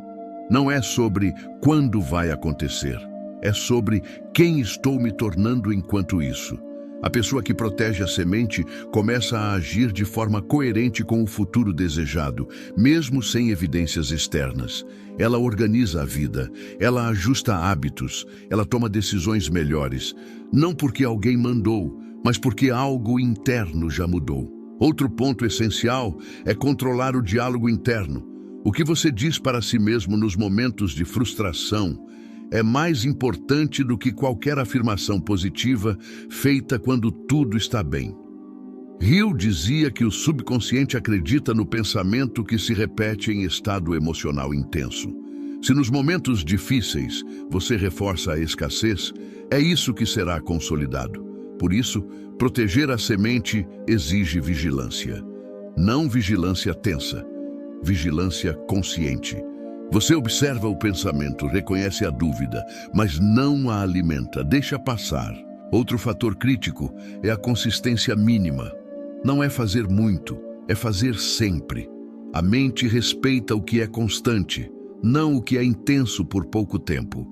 Não é sobre quando vai acontecer, é sobre quem estou me tornando enquanto isso. A pessoa que protege a semente começa a agir de forma coerente com o futuro desejado, mesmo sem evidências externas. Ela organiza a vida, ela ajusta hábitos, ela toma decisões melhores, não porque alguém mandou, mas porque algo interno já mudou. Outro ponto essencial é controlar o diálogo interno. O que você diz para si mesmo nos momentos de frustração é mais importante do que qualquer afirmação positiva feita quando tudo está bem. Hill dizia que o subconsciente acredita no pensamento que se repete em estado emocional intenso. Se nos momentos difíceis você reforça a escassez, é isso que será consolidado. Por isso, proteger a semente exige vigilância. Não vigilância tensa. Vigilância consciente. Você observa o pensamento, reconhece a dúvida, mas não a alimenta, deixa passar. Outro fator crítico é a consistência mínima. Não é fazer muito, é fazer sempre. A mente respeita o que é constante, não o que é intenso por pouco tempo.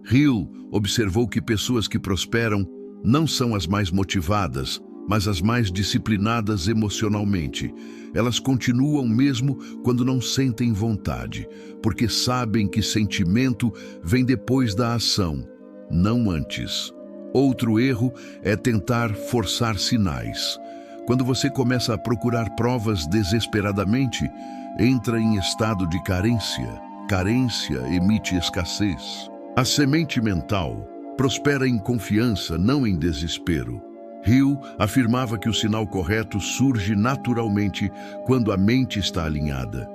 Hill observou que pessoas que prosperam não são as mais motivadas, mas as mais disciplinadas emocionalmente. Elas continuam mesmo quando não sentem vontade, porque sabem que sentimento vem depois da ação, não antes. Outro erro é tentar forçar sinais. Quando você começa a procurar provas desesperadamente, entra em estado de carência. Carência emite escassez. A semente mental prospera em confiança, não em desespero. Hill afirmava que o sinal correto surge naturalmente quando a mente está alinhada.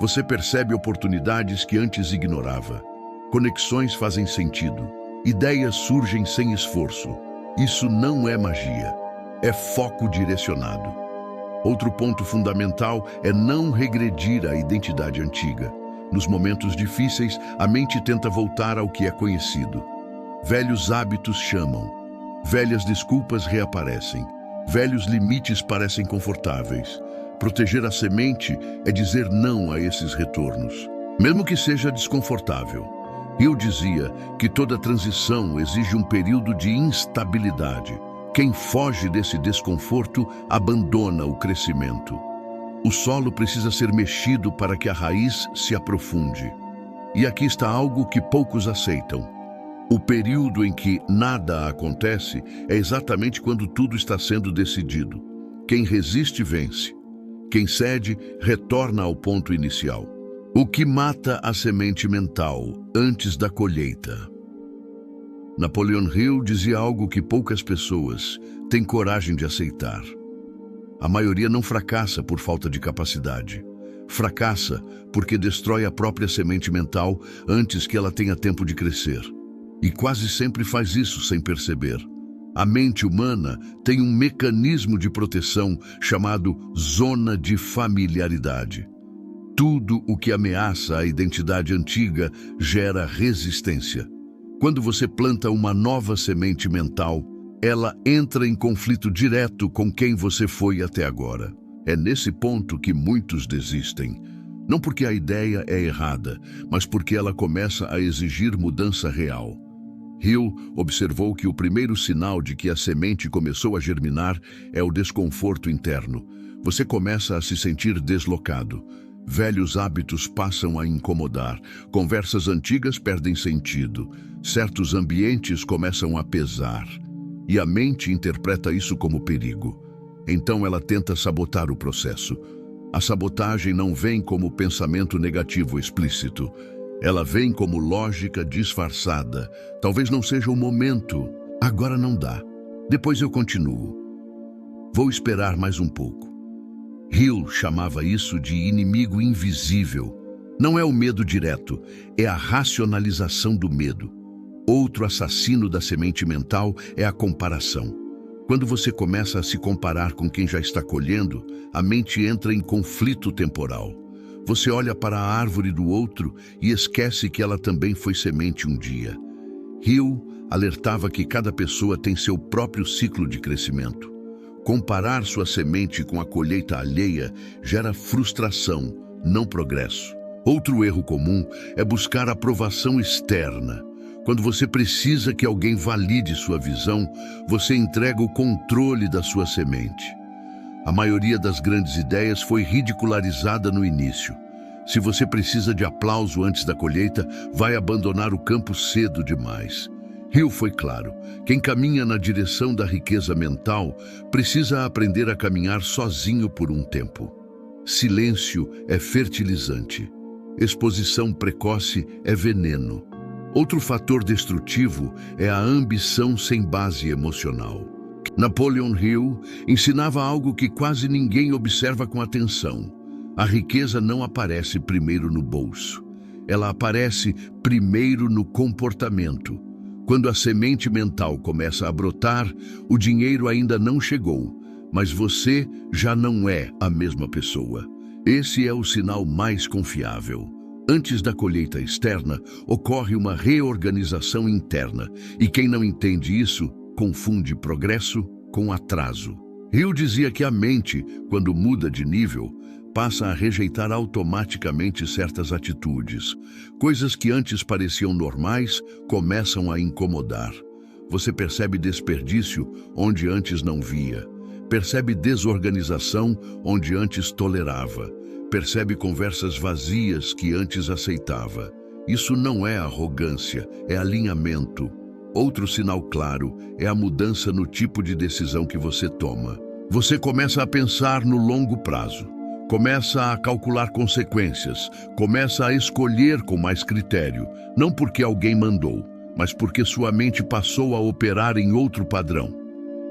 Você percebe oportunidades que antes ignorava. Conexões fazem sentido. Ideias surgem sem esforço. Isso não é magia, é foco direcionado. Outro ponto fundamental é não regredir à identidade antiga. Nos momentos difíceis, a mente tenta voltar ao que é conhecido. Velhos hábitos chamam. Velhas desculpas reaparecem. Velhos limites parecem confortáveis. Proteger a semente é dizer não a esses retornos, mesmo que seja desconfortável. Hill dizia que toda transição exige um período de instabilidade. Quem foge desse desconforto abandona o crescimento. O solo precisa ser mexido para que a raiz se aprofunde. E aqui está algo que poucos aceitam. O período em que nada acontece é exatamente quando tudo está sendo decidido. Quem resiste, vence. Quem cede, retorna ao ponto inicial. O que mata a semente mental antes da colheita? Napoleon Hill dizia algo que poucas pessoas têm coragem de aceitar. A maioria não fracassa por falta de capacidade. Fracassa porque destrói a própria semente mental antes que ela tenha tempo de crescer. E quase sempre faz isso sem perceber. A mente humana tem um mecanismo de proteção chamado zona de familiaridade. Tudo o que ameaça a identidade antiga gera resistência. Quando você planta uma nova semente mental, ela entra em conflito direto com quem você foi até agora. É nesse ponto que muitos desistem. Não porque a ideia é errada, mas porque ela começa a exigir mudança real. Hill observou que o primeiro sinal de que a semente começou a germinar é o desconforto interno. Você começa a se sentir deslocado. Velhos hábitos passam a incomodar. Conversas antigas perdem sentido. Certos ambientes começam a pesar. E a mente interpreta isso como perigo. Então ela tenta sabotar o processo. A sabotagem não vem como pensamento negativo explícito. Ela vem como lógica disfarçada. Talvez não seja o momento. Agora não dá. Depois eu continuo. Vou esperar mais um pouco. Hill chamava isso de inimigo invisível. Não é o medo direto, é a racionalização do medo. Outro assassino da semente mental é a comparação. Quando você começa a se comparar com quem já está colhendo, a mente entra em conflito temporal. Você olha para a árvore do outro e esquece que ela também foi semente um dia. Hill alertava que cada pessoa tem seu próprio ciclo de crescimento. Comparar sua semente com a colheita alheia gera frustração, não progresso. Outro erro comum é buscar aprovação externa. Quando você precisa que alguém valide sua visão, você entrega o controle da sua semente. A maioria das grandes ideias foi ridicularizada no início. Se você precisa de aplauso antes da colheita, vai abandonar o campo cedo demais. Hill foi claro: quem caminha na direção da riqueza mental precisa aprender a caminhar sozinho por um tempo. Silêncio é fertilizante. Exposição precoce é veneno. Outro fator destrutivo é a ambição sem base emocional. Napoleon Hill ensinava algo que quase ninguém observa com atenção. A riqueza não aparece primeiro no bolso. Ela aparece primeiro no comportamento. Quando a semente mental começa a brotar, o dinheiro ainda não chegou, mas você já não é a mesma pessoa. Esse é o sinal mais confiável. Antes da colheita externa, ocorre uma reorganização interna, e quem não entende isso, confunde progresso com atraso. Hill dizia que a mente, quando muda de nível, passa a rejeitar automaticamente certas atitudes. Coisas que antes pareciam normais começam a incomodar. Você percebe desperdício onde antes não via. Percebe desorganização onde antes tolerava. Percebe conversas vazias que antes aceitava. Isso não é arrogância, é alinhamento. Outro sinal claro é a mudança no tipo de decisão que você toma. Você começa a pensar no longo prazo. Começa a calcular consequências. Começa a escolher com mais critério. Não porque alguém mandou, mas porque sua mente passou a operar em outro padrão.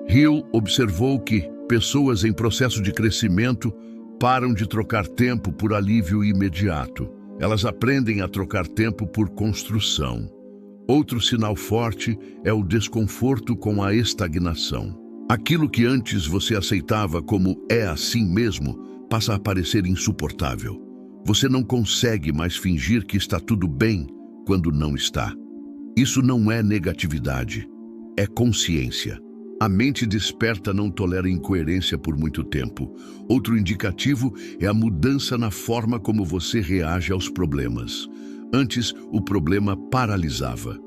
Hill observou que pessoas em processo de crescimento param de trocar tempo por alívio imediato. Elas aprendem a trocar tempo por construção. Outro sinal forte é o desconforto com a estagnação. Aquilo que antes você aceitava como é assim mesmo, passa a parecer insuportável. Você não consegue mais fingir que está tudo bem quando não está. Isso não é negatividade, é consciência. A mente desperta não tolera incoerência por muito tempo. Outro indicativo é a mudança na forma como você reage aos problemas. Antes, o problema paralisava.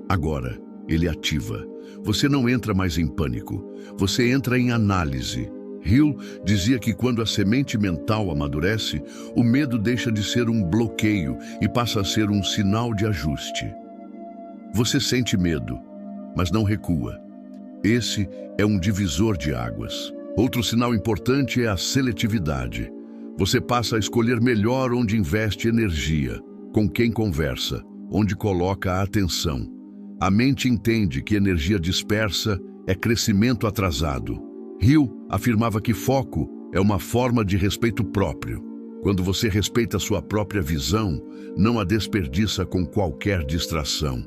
Agora, ele ativa. Você não entra mais em pânico. Você entra em análise. Hill dizia que quando a semente mental amadurece, o medo deixa de ser um bloqueio e passa a ser um sinal de ajuste. Você sente medo, mas não recua. Esse é um divisor de águas. Outro sinal importante é a seletividade. Você passa a escolher melhor onde investe energia, com quem conversa, onde coloca a atenção. A mente entende que energia dispersa é crescimento atrasado. Hill afirmava que foco é uma forma de respeito próprio. Quando você respeita sua própria visão, não a desperdiça com qualquer distração.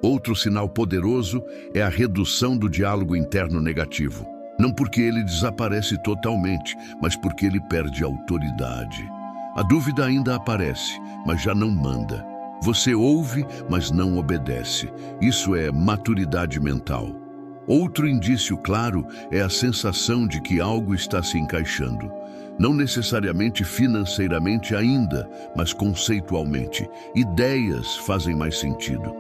Outro sinal poderoso é a redução do diálogo interno negativo. Não porque ele desaparece totalmente, mas porque ele perde autoridade. A dúvida ainda aparece, mas já não manda. Você ouve, mas não obedece. Isso é maturidade mental. Outro indício claro é a sensação de que algo está se encaixando. Não necessariamente financeiramente ainda, mas conceitualmente. Ideias fazem mais sentido.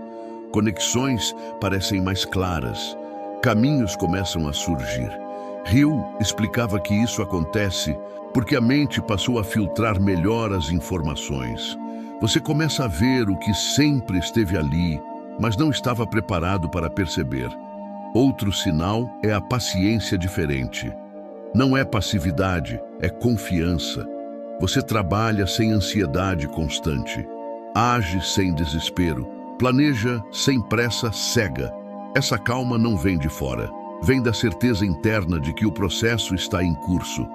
Conexões parecem mais claras. Caminhos começam a surgir. Hill explicava que isso acontece porque a mente passou a filtrar melhor as informações. Você começa a ver o que sempre esteve ali, mas não estava preparado para perceber. Outro sinal é a paciência diferente. Não é passividade, é confiança. Você trabalha sem ansiedade constante. Age sem desespero. Planeja sem pressa cega. Essa calma não vem de fora. Vem da certeza interna de que o processo está em curso.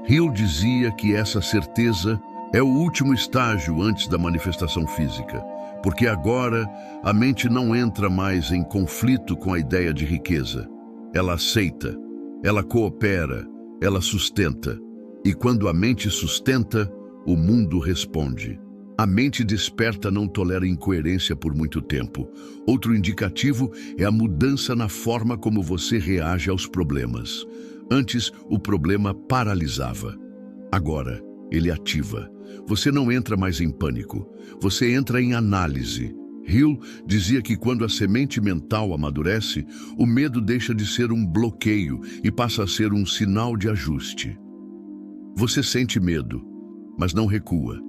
Hill dizia que essa certeza é o último estágio antes da manifestação física, porque agora a mente não entra mais em conflito com a ideia de riqueza. Ela aceita, ela coopera, ela sustenta. E quando a mente sustenta, o mundo responde. A mente desperta não tolera incoerência por muito tempo. Outro indicativo é a mudança na forma como você reage aos problemas. Antes, o problema paralisava. Agora, ele ativa. Você não entra mais em pânico. Você entra em análise. Hill dizia que quando a semente mental amadurece, o medo deixa de ser um bloqueio e passa a ser um sinal de ajuste. Você sente medo, mas não recua.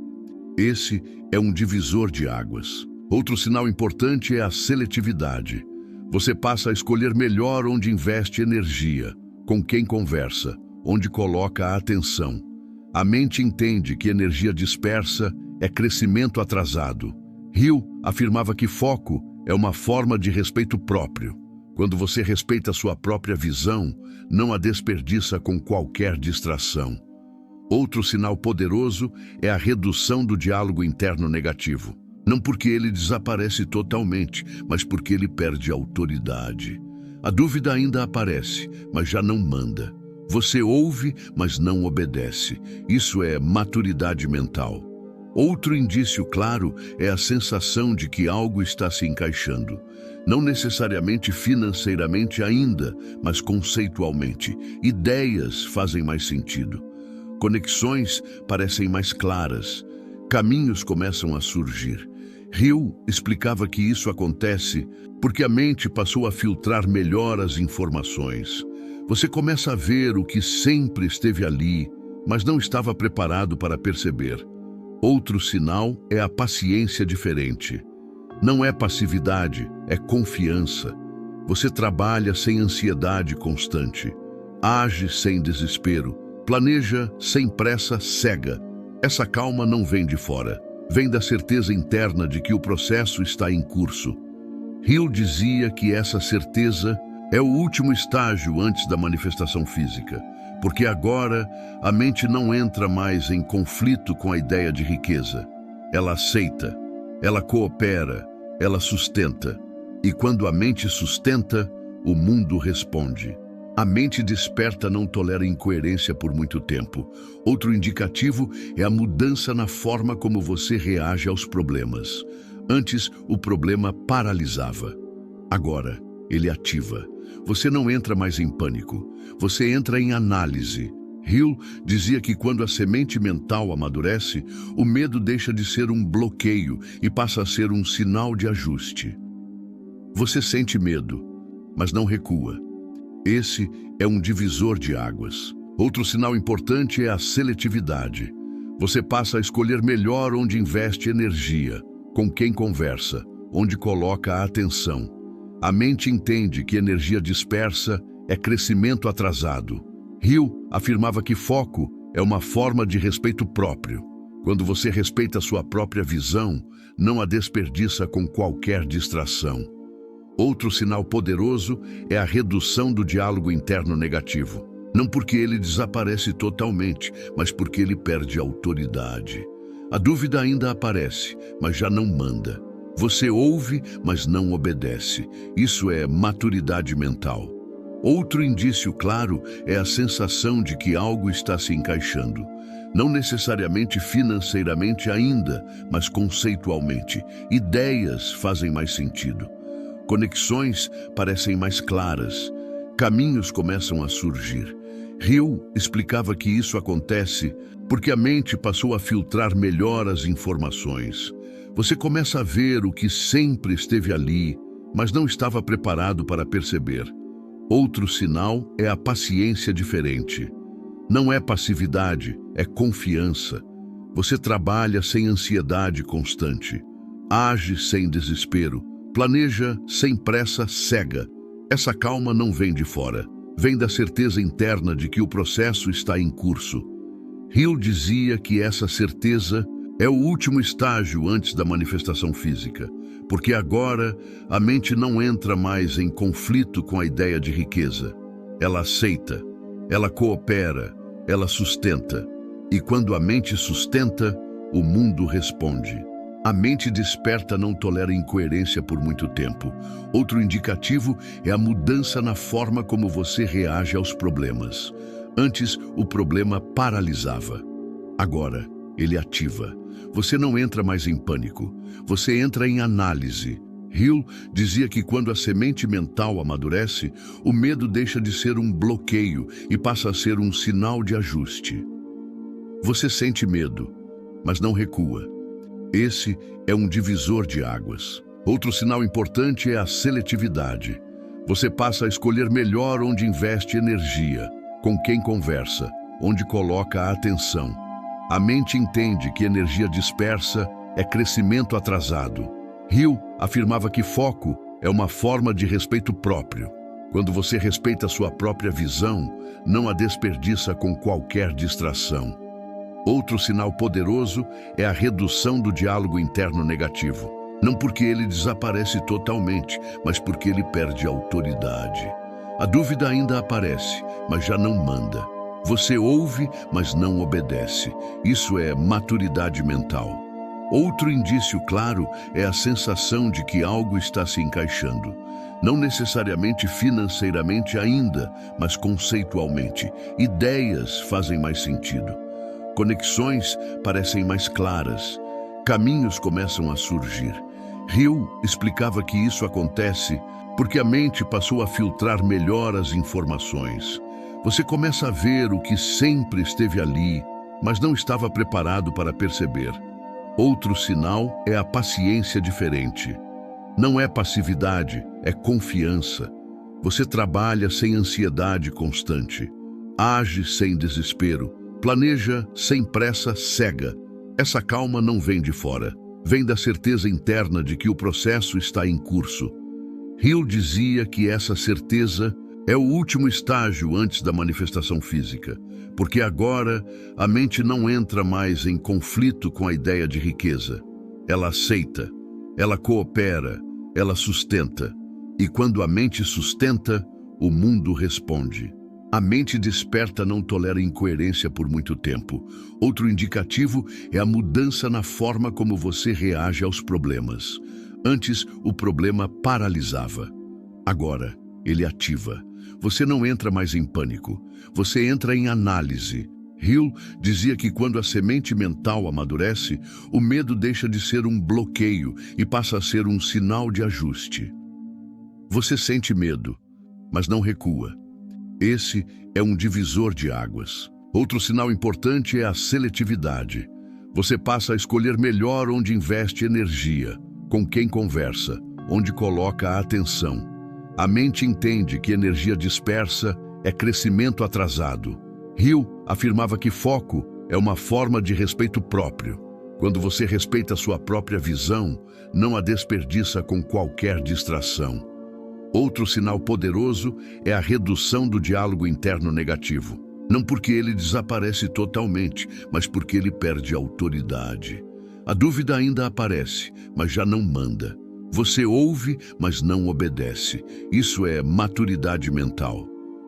Esse é um divisor de águas. Outro sinal importante é a seletividade. Você passa a escolher melhor onde investe energia, com quem conversa, onde coloca a atenção. A mente entende que energia dispersa é crescimento atrasado. Hill afirmava que foco é uma forma de respeito próprio. Quando você respeita a sua própria visão, não a desperdiça com qualquer distração. Outro sinal poderoso é a redução do diálogo interno negativo. Não porque ele desaparece totalmente, mas porque ele perde autoridade. A dúvida ainda aparece, mas já não manda. Você ouve, mas não obedece. Isso é maturidade mental. Outro indício claro é a sensação de que algo está se encaixando. Não necessariamente financeiramente ainda, mas conceitualmente. Ideias fazem mais sentido. Conexões parecem mais claras. Caminhos começam a surgir. Hill explicava que isso acontece porque a mente passou a filtrar melhor as informações. Você começa a ver o que sempre esteve ali, mas não estava preparado para perceber. Outro sinal é a paciência diferente. Não é passividade, é confiança. Você trabalha sem ansiedade constante. Age sem desespero. Planeja sem pressa cega. Essa calma não vem de fora. Vem da certeza interna de que o processo está em curso. Hill dizia que essa certeza é o último estágio antes da manifestação física, porque agora a mente não entra mais em conflito com a ideia de riqueza. Ela aceita, ela coopera, ela sustenta. E quando a mente sustenta, o mundo responde. A mente desperta não tolera incoerência por muito tempo. Outro indicativo é a mudança na forma como você reage aos problemas. Antes, o problema paralisava. Agora, ele ativa. Você não entra mais em pânico. Você entra em análise. Hill dizia que quando a semente mental amadurece, o medo deixa de ser um bloqueio e passa a ser um sinal de ajuste. Você sente medo, mas não recua. Esse é um divisor de águas. Outro sinal importante é a seletividade. Você passa a escolher melhor onde investe energia, com quem conversa, onde coloca a atenção. A mente entende que energia dispersa é crescimento atrasado. Hill afirmava que foco é uma forma de respeito próprio. Quando você respeita a sua própria visão, não a desperdiça com qualquer distração. Outro sinal poderoso é a redução do diálogo interno negativo. Não porque ele desaparece totalmente, mas porque ele perde autoridade. A dúvida ainda aparece, mas já não manda. Você ouve, mas não obedece. Isso é maturidade mental. Outro indício claro é a sensação de que algo está se encaixando. Não necessariamente financeiramente ainda, mas conceitualmente. Ideias fazem mais sentido. Conexões parecem mais claras. Caminhos começam a surgir. Hill explicava que isso acontece porque a mente passou a filtrar melhor as informações. Você começa a ver o que sempre esteve ali, mas não estava preparado para perceber. Outro sinal é a paciência diferente. Não é passividade, é confiança. Você trabalha sem ansiedade constante, age sem desespero, planeja sem pressa cega. Essa calma não vem de fora, vem da certeza interna de que o processo está em curso. Hill dizia que essa certeza é o último estágio antes da manifestação física, porque agora a mente não entra mais em conflito com a ideia de riqueza. Ela aceita, ela coopera, ela sustenta. E quando a mente sustenta, o mundo responde. A mente desperta não tolera incoerência por muito tempo. Outro indicativo é a mudança na forma como você reage aos problemas. Antes, o problema paralisava. Agora, ele ativa. Você não entra mais em pânico. Você entra em análise. Hill dizia que quando a semente mental amadurece, o medo deixa de ser um bloqueio e passa a ser um sinal de ajuste. Você sente medo, mas não recua. Esse é um divisor de águas. Outro sinal importante é a seletividade. Você passa a escolher melhor onde investe energia, com quem conversa, onde coloca a atenção. A mente entende que energia dispersa é crescimento atrasado. Hill afirmava que foco é uma forma de respeito próprio. Quando você respeita a sua própria visão, não a desperdiça com qualquer distração. Outro sinal poderoso é a redução do diálogo interno negativo. Não porque ele desaparece totalmente, mas porque ele perde autoridade. A dúvida ainda aparece, mas já não manda. Você ouve, mas não obedece. Isso é maturidade mental. Outro indício claro é a sensação de que algo está se encaixando. Não necessariamente financeiramente ainda, mas conceitualmente. Ideias fazem mais sentido. Conexões parecem mais claras. Caminhos começam a surgir. Hill explicava que isso acontece porque a mente passou a filtrar melhor as informações. Você começa a ver o que sempre esteve ali, mas não estava preparado para perceber. Outro sinal é a paciência diferente. Não é passividade, é confiança. Você trabalha sem ansiedade constante, age sem desespero, planeja sem pressa cega. Essa calma não vem de fora, vem da certeza interna de que o processo está em curso. Hill dizia que essa certeza é o último estágio antes da manifestação física, porque agora a mente não entra mais em conflito com a ideia de riqueza. Ela aceita, ela coopera, ela sustenta. E quando a mente sustenta, o mundo responde. A mente desperta não tolera incoerência por muito tempo. Outro indicativo é a mudança na forma como você reage aos problemas. Antes, o problema paralisava. Agora, ele ativa. Você não entra mais em pânico. Você entra em análise. Hill dizia que quando a semente mental amadurece, o medo deixa de ser um bloqueio e passa a ser um sinal de ajuste. Você sente medo, mas não recua. Esse é um divisor de águas. Outro sinal importante é a seletividade. Você passa a escolher melhor onde investe energia, com quem conversa, onde coloca a atenção. A mente entende que energia dispersa é crescimento atrasado. Hill afirmava que foco é uma forma de respeito próprio. Quando você respeita a sua própria visão, não a desperdiça com qualquer distração. Outro sinal poderoso é a redução do diálogo interno negativo. Não porque ele desaparece totalmente, mas porque ele perde autoridade. A dúvida ainda aparece, mas já não manda. Você ouve, mas não obedece. Isso é maturidade mental.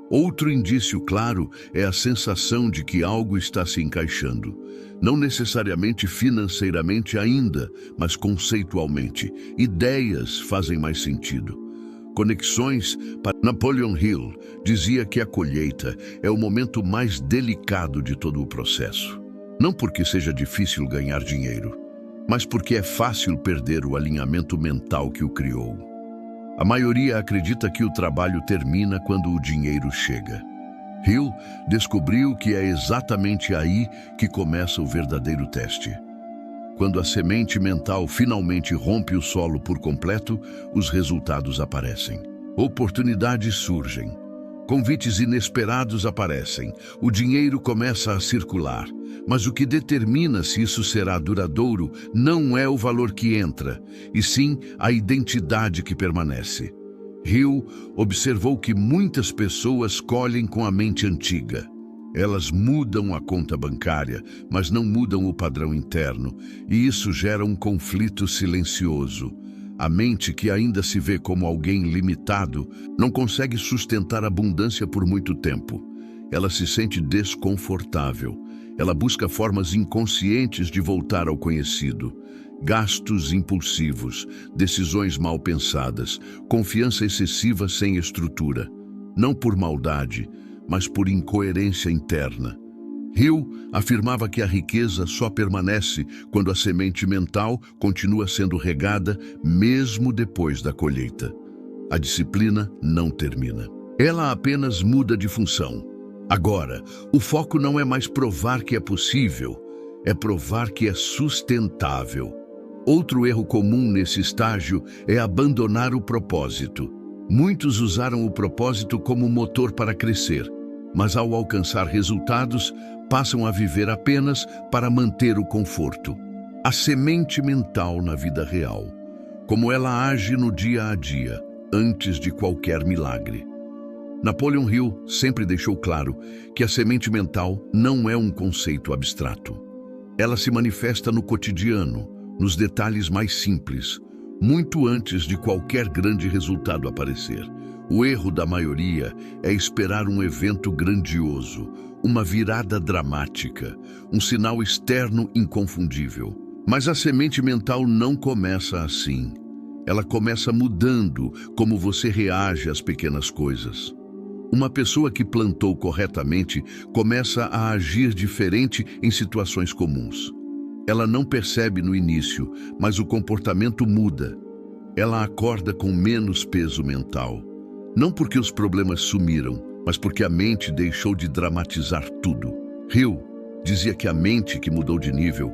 Outro indício claro é a sensação de que algo está se encaixando. Não necessariamente financeiramente ainda, mas conceitualmente. Ideias fazem mais sentido. Conexões para Napoleon Hill dizia que a colheita é o momento mais delicado de todo o processo. Não porque seja difícil ganhar dinheiro, mas porque é fácil perder o alinhamento mental que o criou. A maioria acredita que o trabalho termina quando o dinheiro chega. Hill descobriu que é exatamente aí que começa o verdadeiro teste. Quando a semente mental finalmente rompe o solo por completo, os resultados aparecem. Oportunidades surgem. Convites inesperados aparecem. O dinheiro começa a circular. Mas o que determina se isso será duradouro não é o valor que entra, e sim a identidade que permanece. Hill observou que muitas pessoas colhem com a mente antiga. Elas mudam a conta bancária, mas não mudam o padrão interno, e isso gera um conflito silencioso. A mente que ainda se vê como alguém limitado não consegue sustentar abundância por muito tempo. Ela se sente desconfortável. Ela busca formas inconscientes de voltar ao conhecido. Gastos impulsivos, decisões mal pensadas, confiança excessiva sem estrutura. Não por maldade, mas por incoerência interna. Hill afirmava que a riqueza só permanece quando a semente mental continua sendo regada mesmo depois da colheita. A disciplina não termina. Ela apenas muda de função. Agora, o foco não é mais provar que é possível, é provar que é sustentável. Outro erro comum nesse estágio é abandonar o propósito. Muitos usaram o propósito como motor para crescer, mas ao alcançar resultados, passam a viver apenas para manter o conforto. A semente mental na vida real, como ela age no dia a dia, antes de qualquer milagre. Napoleon Hill sempre deixou claro que a semente mental não é um conceito abstrato. Ela se manifesta no cotidiano, nos detalhes mais simples, muito antes de qualquer grande resultado aparecer. O erro da maioria é esperar um evento grandioso, uma virada dramática, um sinal externo inconfundível. Mas a semente mental não começa assim. Ela começa mudando como você reage às pequenas coisas. Uma pessoa que plantou corretamente começa a agir diferente em situações comuns. Ela não percebe no início, mas o comportamento muda. Ela acorda com menos peso mental. Não porque os problemas sumiram, mas porque a mente deixou de dramatizar tudo. Hill dizia que a mente que mudou de nível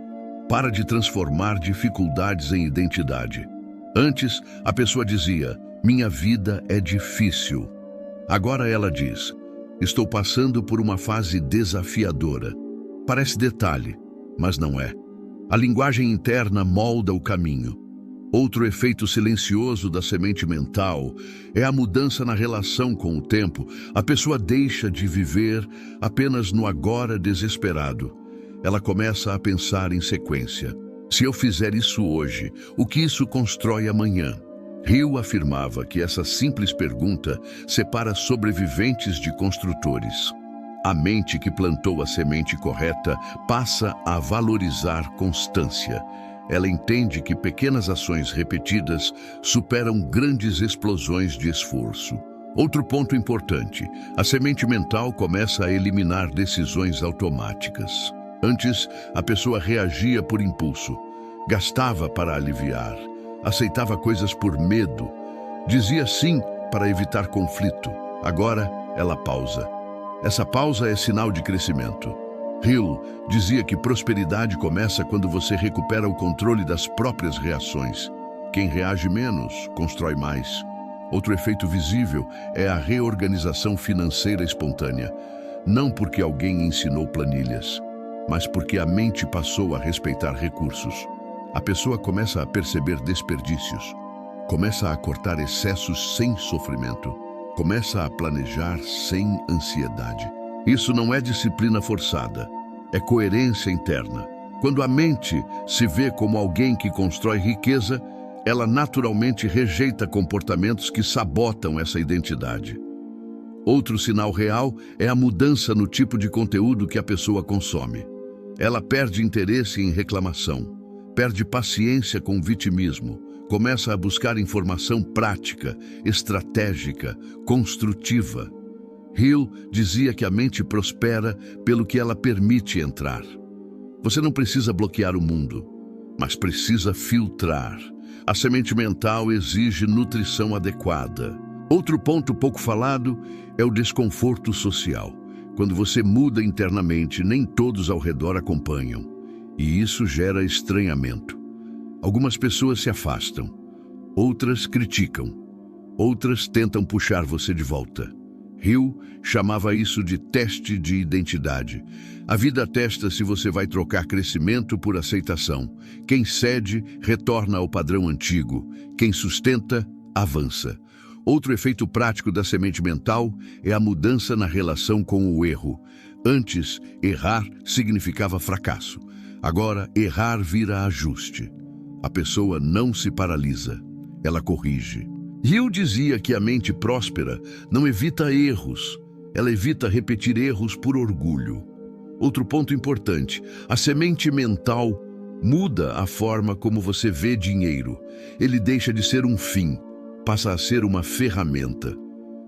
para de transformar dificuldades em identidade. Antes, a pessoa dizia, minha vida é difícil. Agora ela diz, estou passando por uma fase desafiadora. Parece detalhe, mas não é. A linguagem interna molda o caminho. Outro efeito silencioso da semente mental é a mudança na relação com o tempo. A pessoa deixa de viver apenas no agora desesperado. Ela começa a pensar em sequência. Se eu fizer isso hoje, o que isso constrói amanhã? Hill afirmava que essa simples pergunta separa sobreviventes de construtores. A mente que plantou a semente correta passa a valorizar constância. Ela entende que pequenas ações repetidas superam grandes explosões de esforço. Outro ponto importante, a semente mental começa a eliminar decisões automáticas. Antes, a pessoa reagia por impulso, gastava para aliviar, aceitava coisas por medo, dizia sim para evitar conflito. Agora, ela pausa. Essa pausa é sinal de crescimento. Hill dizia que prosperidade começa quando você recupera o controle das próprias reações. Quem reage menos, constrói mais. Outro efeito visível é a reorganização financeira espontânea. Não porque alguém ensinou planilhas, mas porque a mente passou a respeitar recursos. A pessoa começa a perceber desperdícios, começa a cortar excessos sem sofrimento, começa a planejar sem ansiedade. Isso não é disciplina forçada, é coerência interna. Quando a mente se vê como alguém que constrói riqueza, ela naturalmente rejeita comportamentos que sabotam essa identidade. Outro sinal real é a mudança no tipo de conteúdo que a pessoa consome. Ela perde interesse em reclamação, perde paciência com vitimismo, começa a buscar informação prática, estratégica, construtiva. Hill dizia que a mente prospera pelo que ela permite entrar. Você não precisa bloquear o mundo, mas precisa filtrar. A semente mental exige nutrição adequada. Outro ponto pouco falado é o desconforto social. Quando você muda internamente, nem todos ao redor acompanham, e isso gera estranhamento. Algumas pessoas se afastam, outras criticam, outras tentam puxar você de volta. Hill chamava isso de teste de identidade. A vida testa se você vai trocar crescimento por aceitação. Quem cede, retorna ao padrão antigo. Quem sustenta, avança. Outro efeito prático da semente mental é a mudança na relação com o erro. Antes, errar significava fracasso. Agora, errar vira ajuste. A pessoa não se paralisa, ela corrige. Hill dizia que a mente próspera não evita erros, ela evita repetir erros por orgulho. Outro ponto importante, a semente mental muda a forma como você vê dinheiro. Ele deixa de ser um fim, passa a ser uma ferramenta.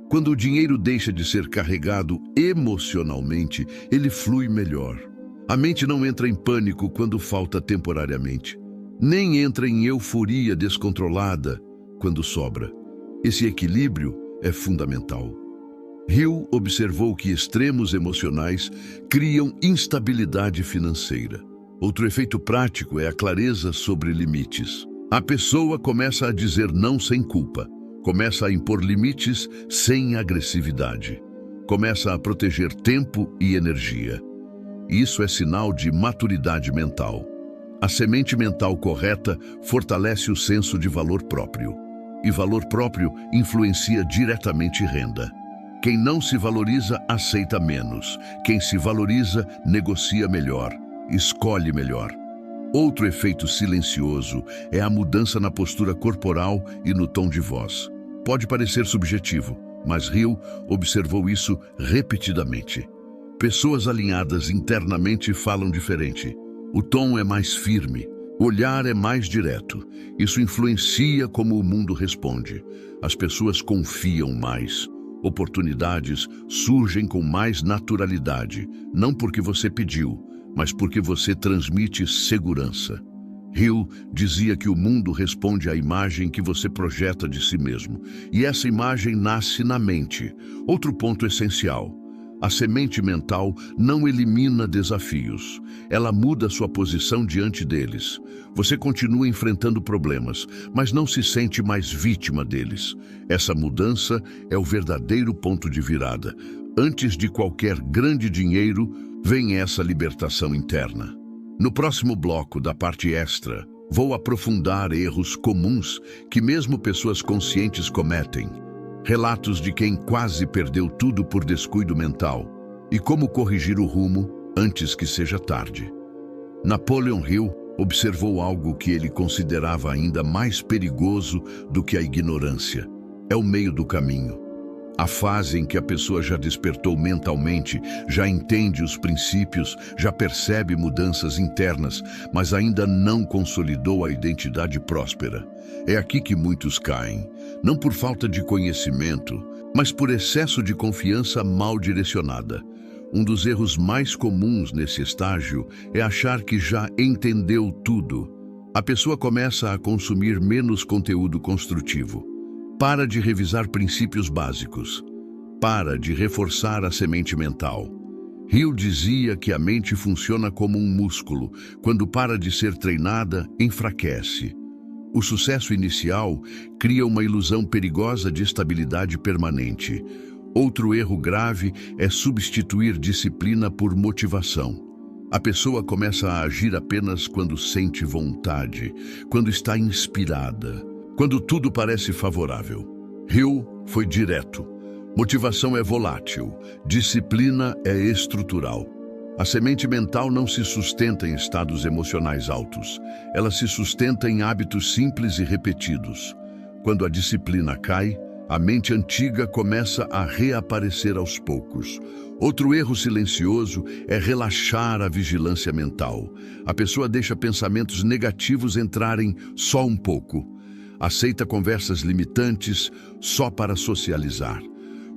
Quando o dinheiro deixa de ser carregado emocionalmente, ele flui melhor. A mente não entra em pânico quando falta temporariamente, nem entra em euforia descontrolada quando sobra. Esse equilíbrio é fundamental. Hill observou que extremos emocionais criam instabilidade financeira. Outro efeito prático é a clareza sobre limites. A pessoa começa a dizer não sem culpa, começa a impor limites sem agressividade, começa a proteger tempo e energia. Isso é sinal de maturidade mental. A semente mental correta fortalece o senso de valor próprio. E valor próprio influencia diretamente renda. Quem não se valoriza, aceita menos. Quem se valoriza, negocia melhor, escolhe melhor. Outro efeito silencioso é a mudança na postura corporal e no tom de voz. Pode parecer subjetivo, mas Hill observou isso repetidamente. Pessoas alinhadas internamente falam diferente. O tom é mais firme, o olhar é mais direto. Isso influencia como o mundo responde. As pessoas confiam mais. Oportunidades surgem com mais naturalidade, não porque você pediu, mas porque você transmite segurança. Hill dizia que o mundo responde à imagem que você projeta de si mesmo, e essa imagem nasce na mente. Outro ponto essencial: a semente mental não elimina desafios, ela muda sua posição diante deles. Você continua enfrentando problemas, mas não se sente mais vítima deles. Essa mudança é o verdadeiro ponto de virada. Antes de qualquer grande dinheiro, vem essa libertação interna. No próximo bloco da parte extra, vou aprofundar erros comuns que mesmo pessoas conscientes cometem. Relatos de quem quase perdeu tudo por descuido mental e como corrigir o rumo antes que seja tarde. Napoleon Hill observou algo que ele considerava ainda mais perigoso do que a ignorância. É o meio do caminho. A fase em que a pessoa já despertou mentalmente, já entende os princípios, já percebe mudanças internas, mas ainda não consolidou a identidade próspera. É aqui que muitos caem, não por falta de conhecimento, mas por excesso de confiança mal direcionada. Um dos erros mais comuns nesse estágio é achar que já entendeu tudo. A pessoa começa a consumir menos conteúdo construtivo. Para de revisar princípios básicos. Para de reforçar a semente mental. Hill dizia que a mente funciona como um músculo. Quando para de ser treinada, enfraquece. O sucesso inicial cria uma ilusão perigosa de estabilidade permanente. Outro erro grave é substituir disciplina por motivação. A pessoa começa a agir apenas quando sente vontade, quando está inspirada, quando tudo parece favorável. Hill foi direto. Motivação é volátil, disciplina é estrutural. A semente mental não se sustenta em estados emocionais altos. Ela se sustenta em hábitos simples e repetidos. Quando a disciplina cai, A mente antiga começa a reaparecer aos poucos. Outro erro silencioso é relaxar a vigilância mental. A pessoa deixa pensamentos negativos entrarem só um pouco. Aceita conversas limitantes só para socializar.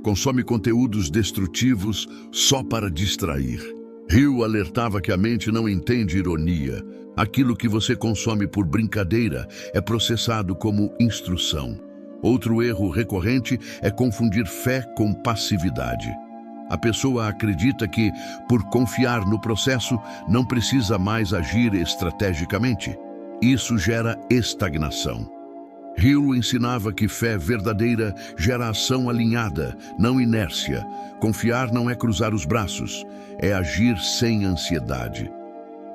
Consome conteúdos destrutivos só para distrair. Hill alertava que a mente não entende ironia. Aquilo que você consome por brincadeira é processado como instrução. Outro erro recorrente é confundir fé com passividade. A pessoa acredita que, por confiar no processo, não precisa mais agir estrategicamente. Isso gera estagnação. Hill ensinava que fé verdadeira gera ação alinhada, não inércia. Confiar não é cruzar os braços, é agir sem ansiedade.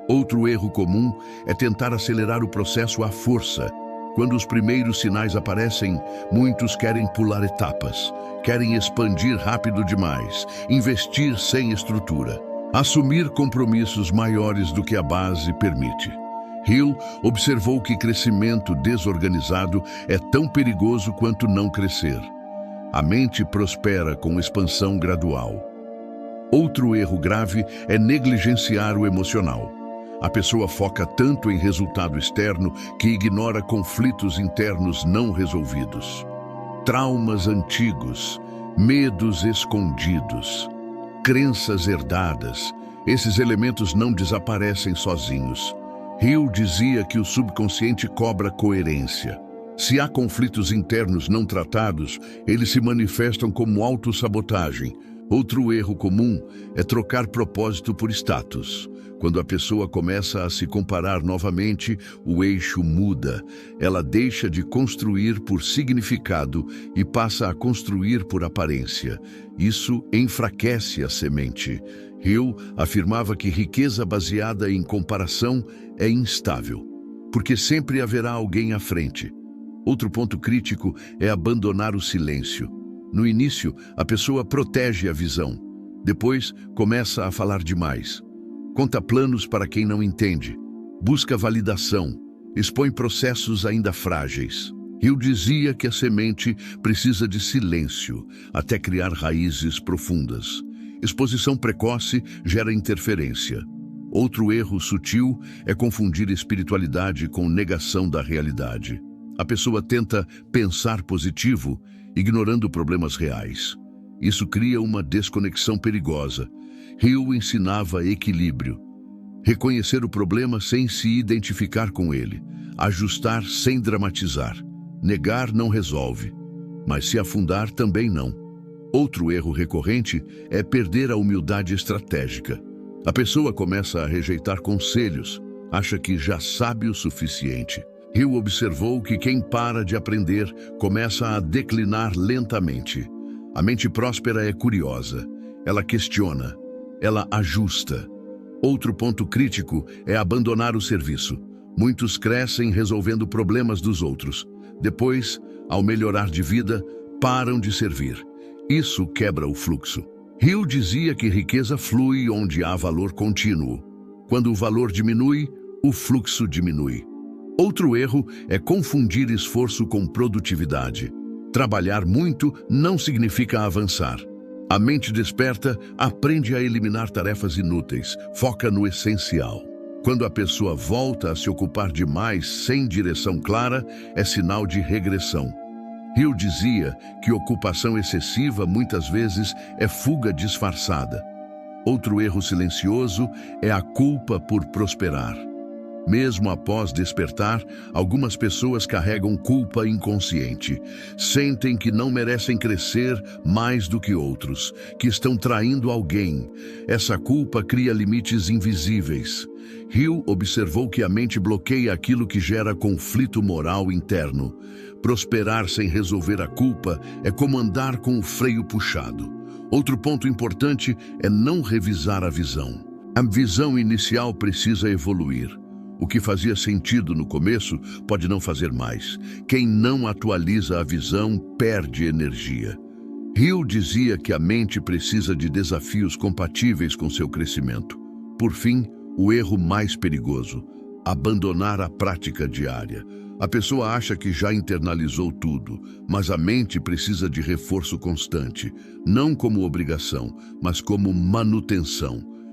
Outro erro comum é tentar acelerar o processo à força. Quando os primeiros sinais aparecem, muitos querem pular etapas, querem expandir rápido demais, investir sem estrutura, assumir compromissos maiores do que a base permite. Hill observou que crescimento desorganizado é tão perigoso quanto não crescer. A mente prospera com expansão gradual. Outro erro grave é negligenciar o emocional. A pessoa foca tanto em resultado externo que ignora conflitos internos não resolvidos. Traumas antigos, medos escondidos, crenças herdadas, esses elementos não desaparecem sozinhos. Hill dizia que o subconsciente cobra coerência. Se há conflitos internos não tratados, eles se manifestam como autossabotagem. Outro erro comum é trocar propósito por status. Quando a pessoa começa a se comparar novamente, o eixo muda. Ela deixa de construir por significado e passa a construir por aparência. Isso enfraquece a semente. Hill afirmava que riqueza baseada em comparação é instável, porque sempre haverá alguém à frente. Outro ponto crítico é abandonar o silêncio. No início, a pessoa protege a visão. Depois, começa a falar demais. Conta planos para quem não entende. Busca validação. Expõe processos ainda frágeis. Hill dizia que a semente precisa de silêncio até criar raízes profundas. Exposição precoce gera interferência. Outro erro sutil é confundir espiritualidade com negação da realidade. A pessoa tenta pensar positivo, ignorando problemas reais. Isso cria uma desconexão perigosa. Hill ensinava equilíbrio. Reconhecer o problema sem se identificar com ele. Ajustar sem dramatizar. Negar não resolve, mas se afundar também não. Outro erro recorrente é perder a humildade estratégica. A pessoa começa a rejeitar conselhos, acha que já sabe o suficiente. Hill observou que quem para de aprender começa a declinar lentamente. A mente próspera é curiosa, ela questiona, ela ajusta. Outro ponto crítico é abandonar o serviço. Muitos crescem resolvendo problemas dos outros. Depois, ao melhorar de vida, param de servir. Isso quebra o fluxo. Hill dizia que riqueza flui onde há valor contínuo. Quando o valor diminui, o fluxo diminui. Outro erro é confundir esforço com produtividade. Trabalhar muito não significa avançar. A mente desperta aprende a eliminar tarefas inúteis, foca no essencial. Quando a pessoa volta a se ocupar demais sem direção clara, é sinal de regressão. Hill dizia que ocupação excessiva muitas vezes é fuga disfarçada. Outro erro silencioso é a culpa por prosperar. Mesmo após despertar, algumas pessoas carregam culpa inconsciente. Sentem que não merecem crescer mais do que outros, que estão traindo alguém. Essa culpa cria limites invisíveis. Hill observou que a mente bloqueia aquilo que gera conflito moral interno. Prosperar sem resolver a culpa é como andar com o freio puxado. Outro ponto importante é não revisar a visão. A visão inicial precisa evoluir. O que fazia sentido no começo pode não fazer mais. Quem não atualiza a visão perde energia. Hill dizia que a mente precisa de desafios compatíveis com seu crescimento. Por fim, o erro mais perigoso: abandonar a prática diária. A pessoa acha que já internalizou tudo, mas a mente precisa de reforço constante, não como obrigação, mas como manutenção.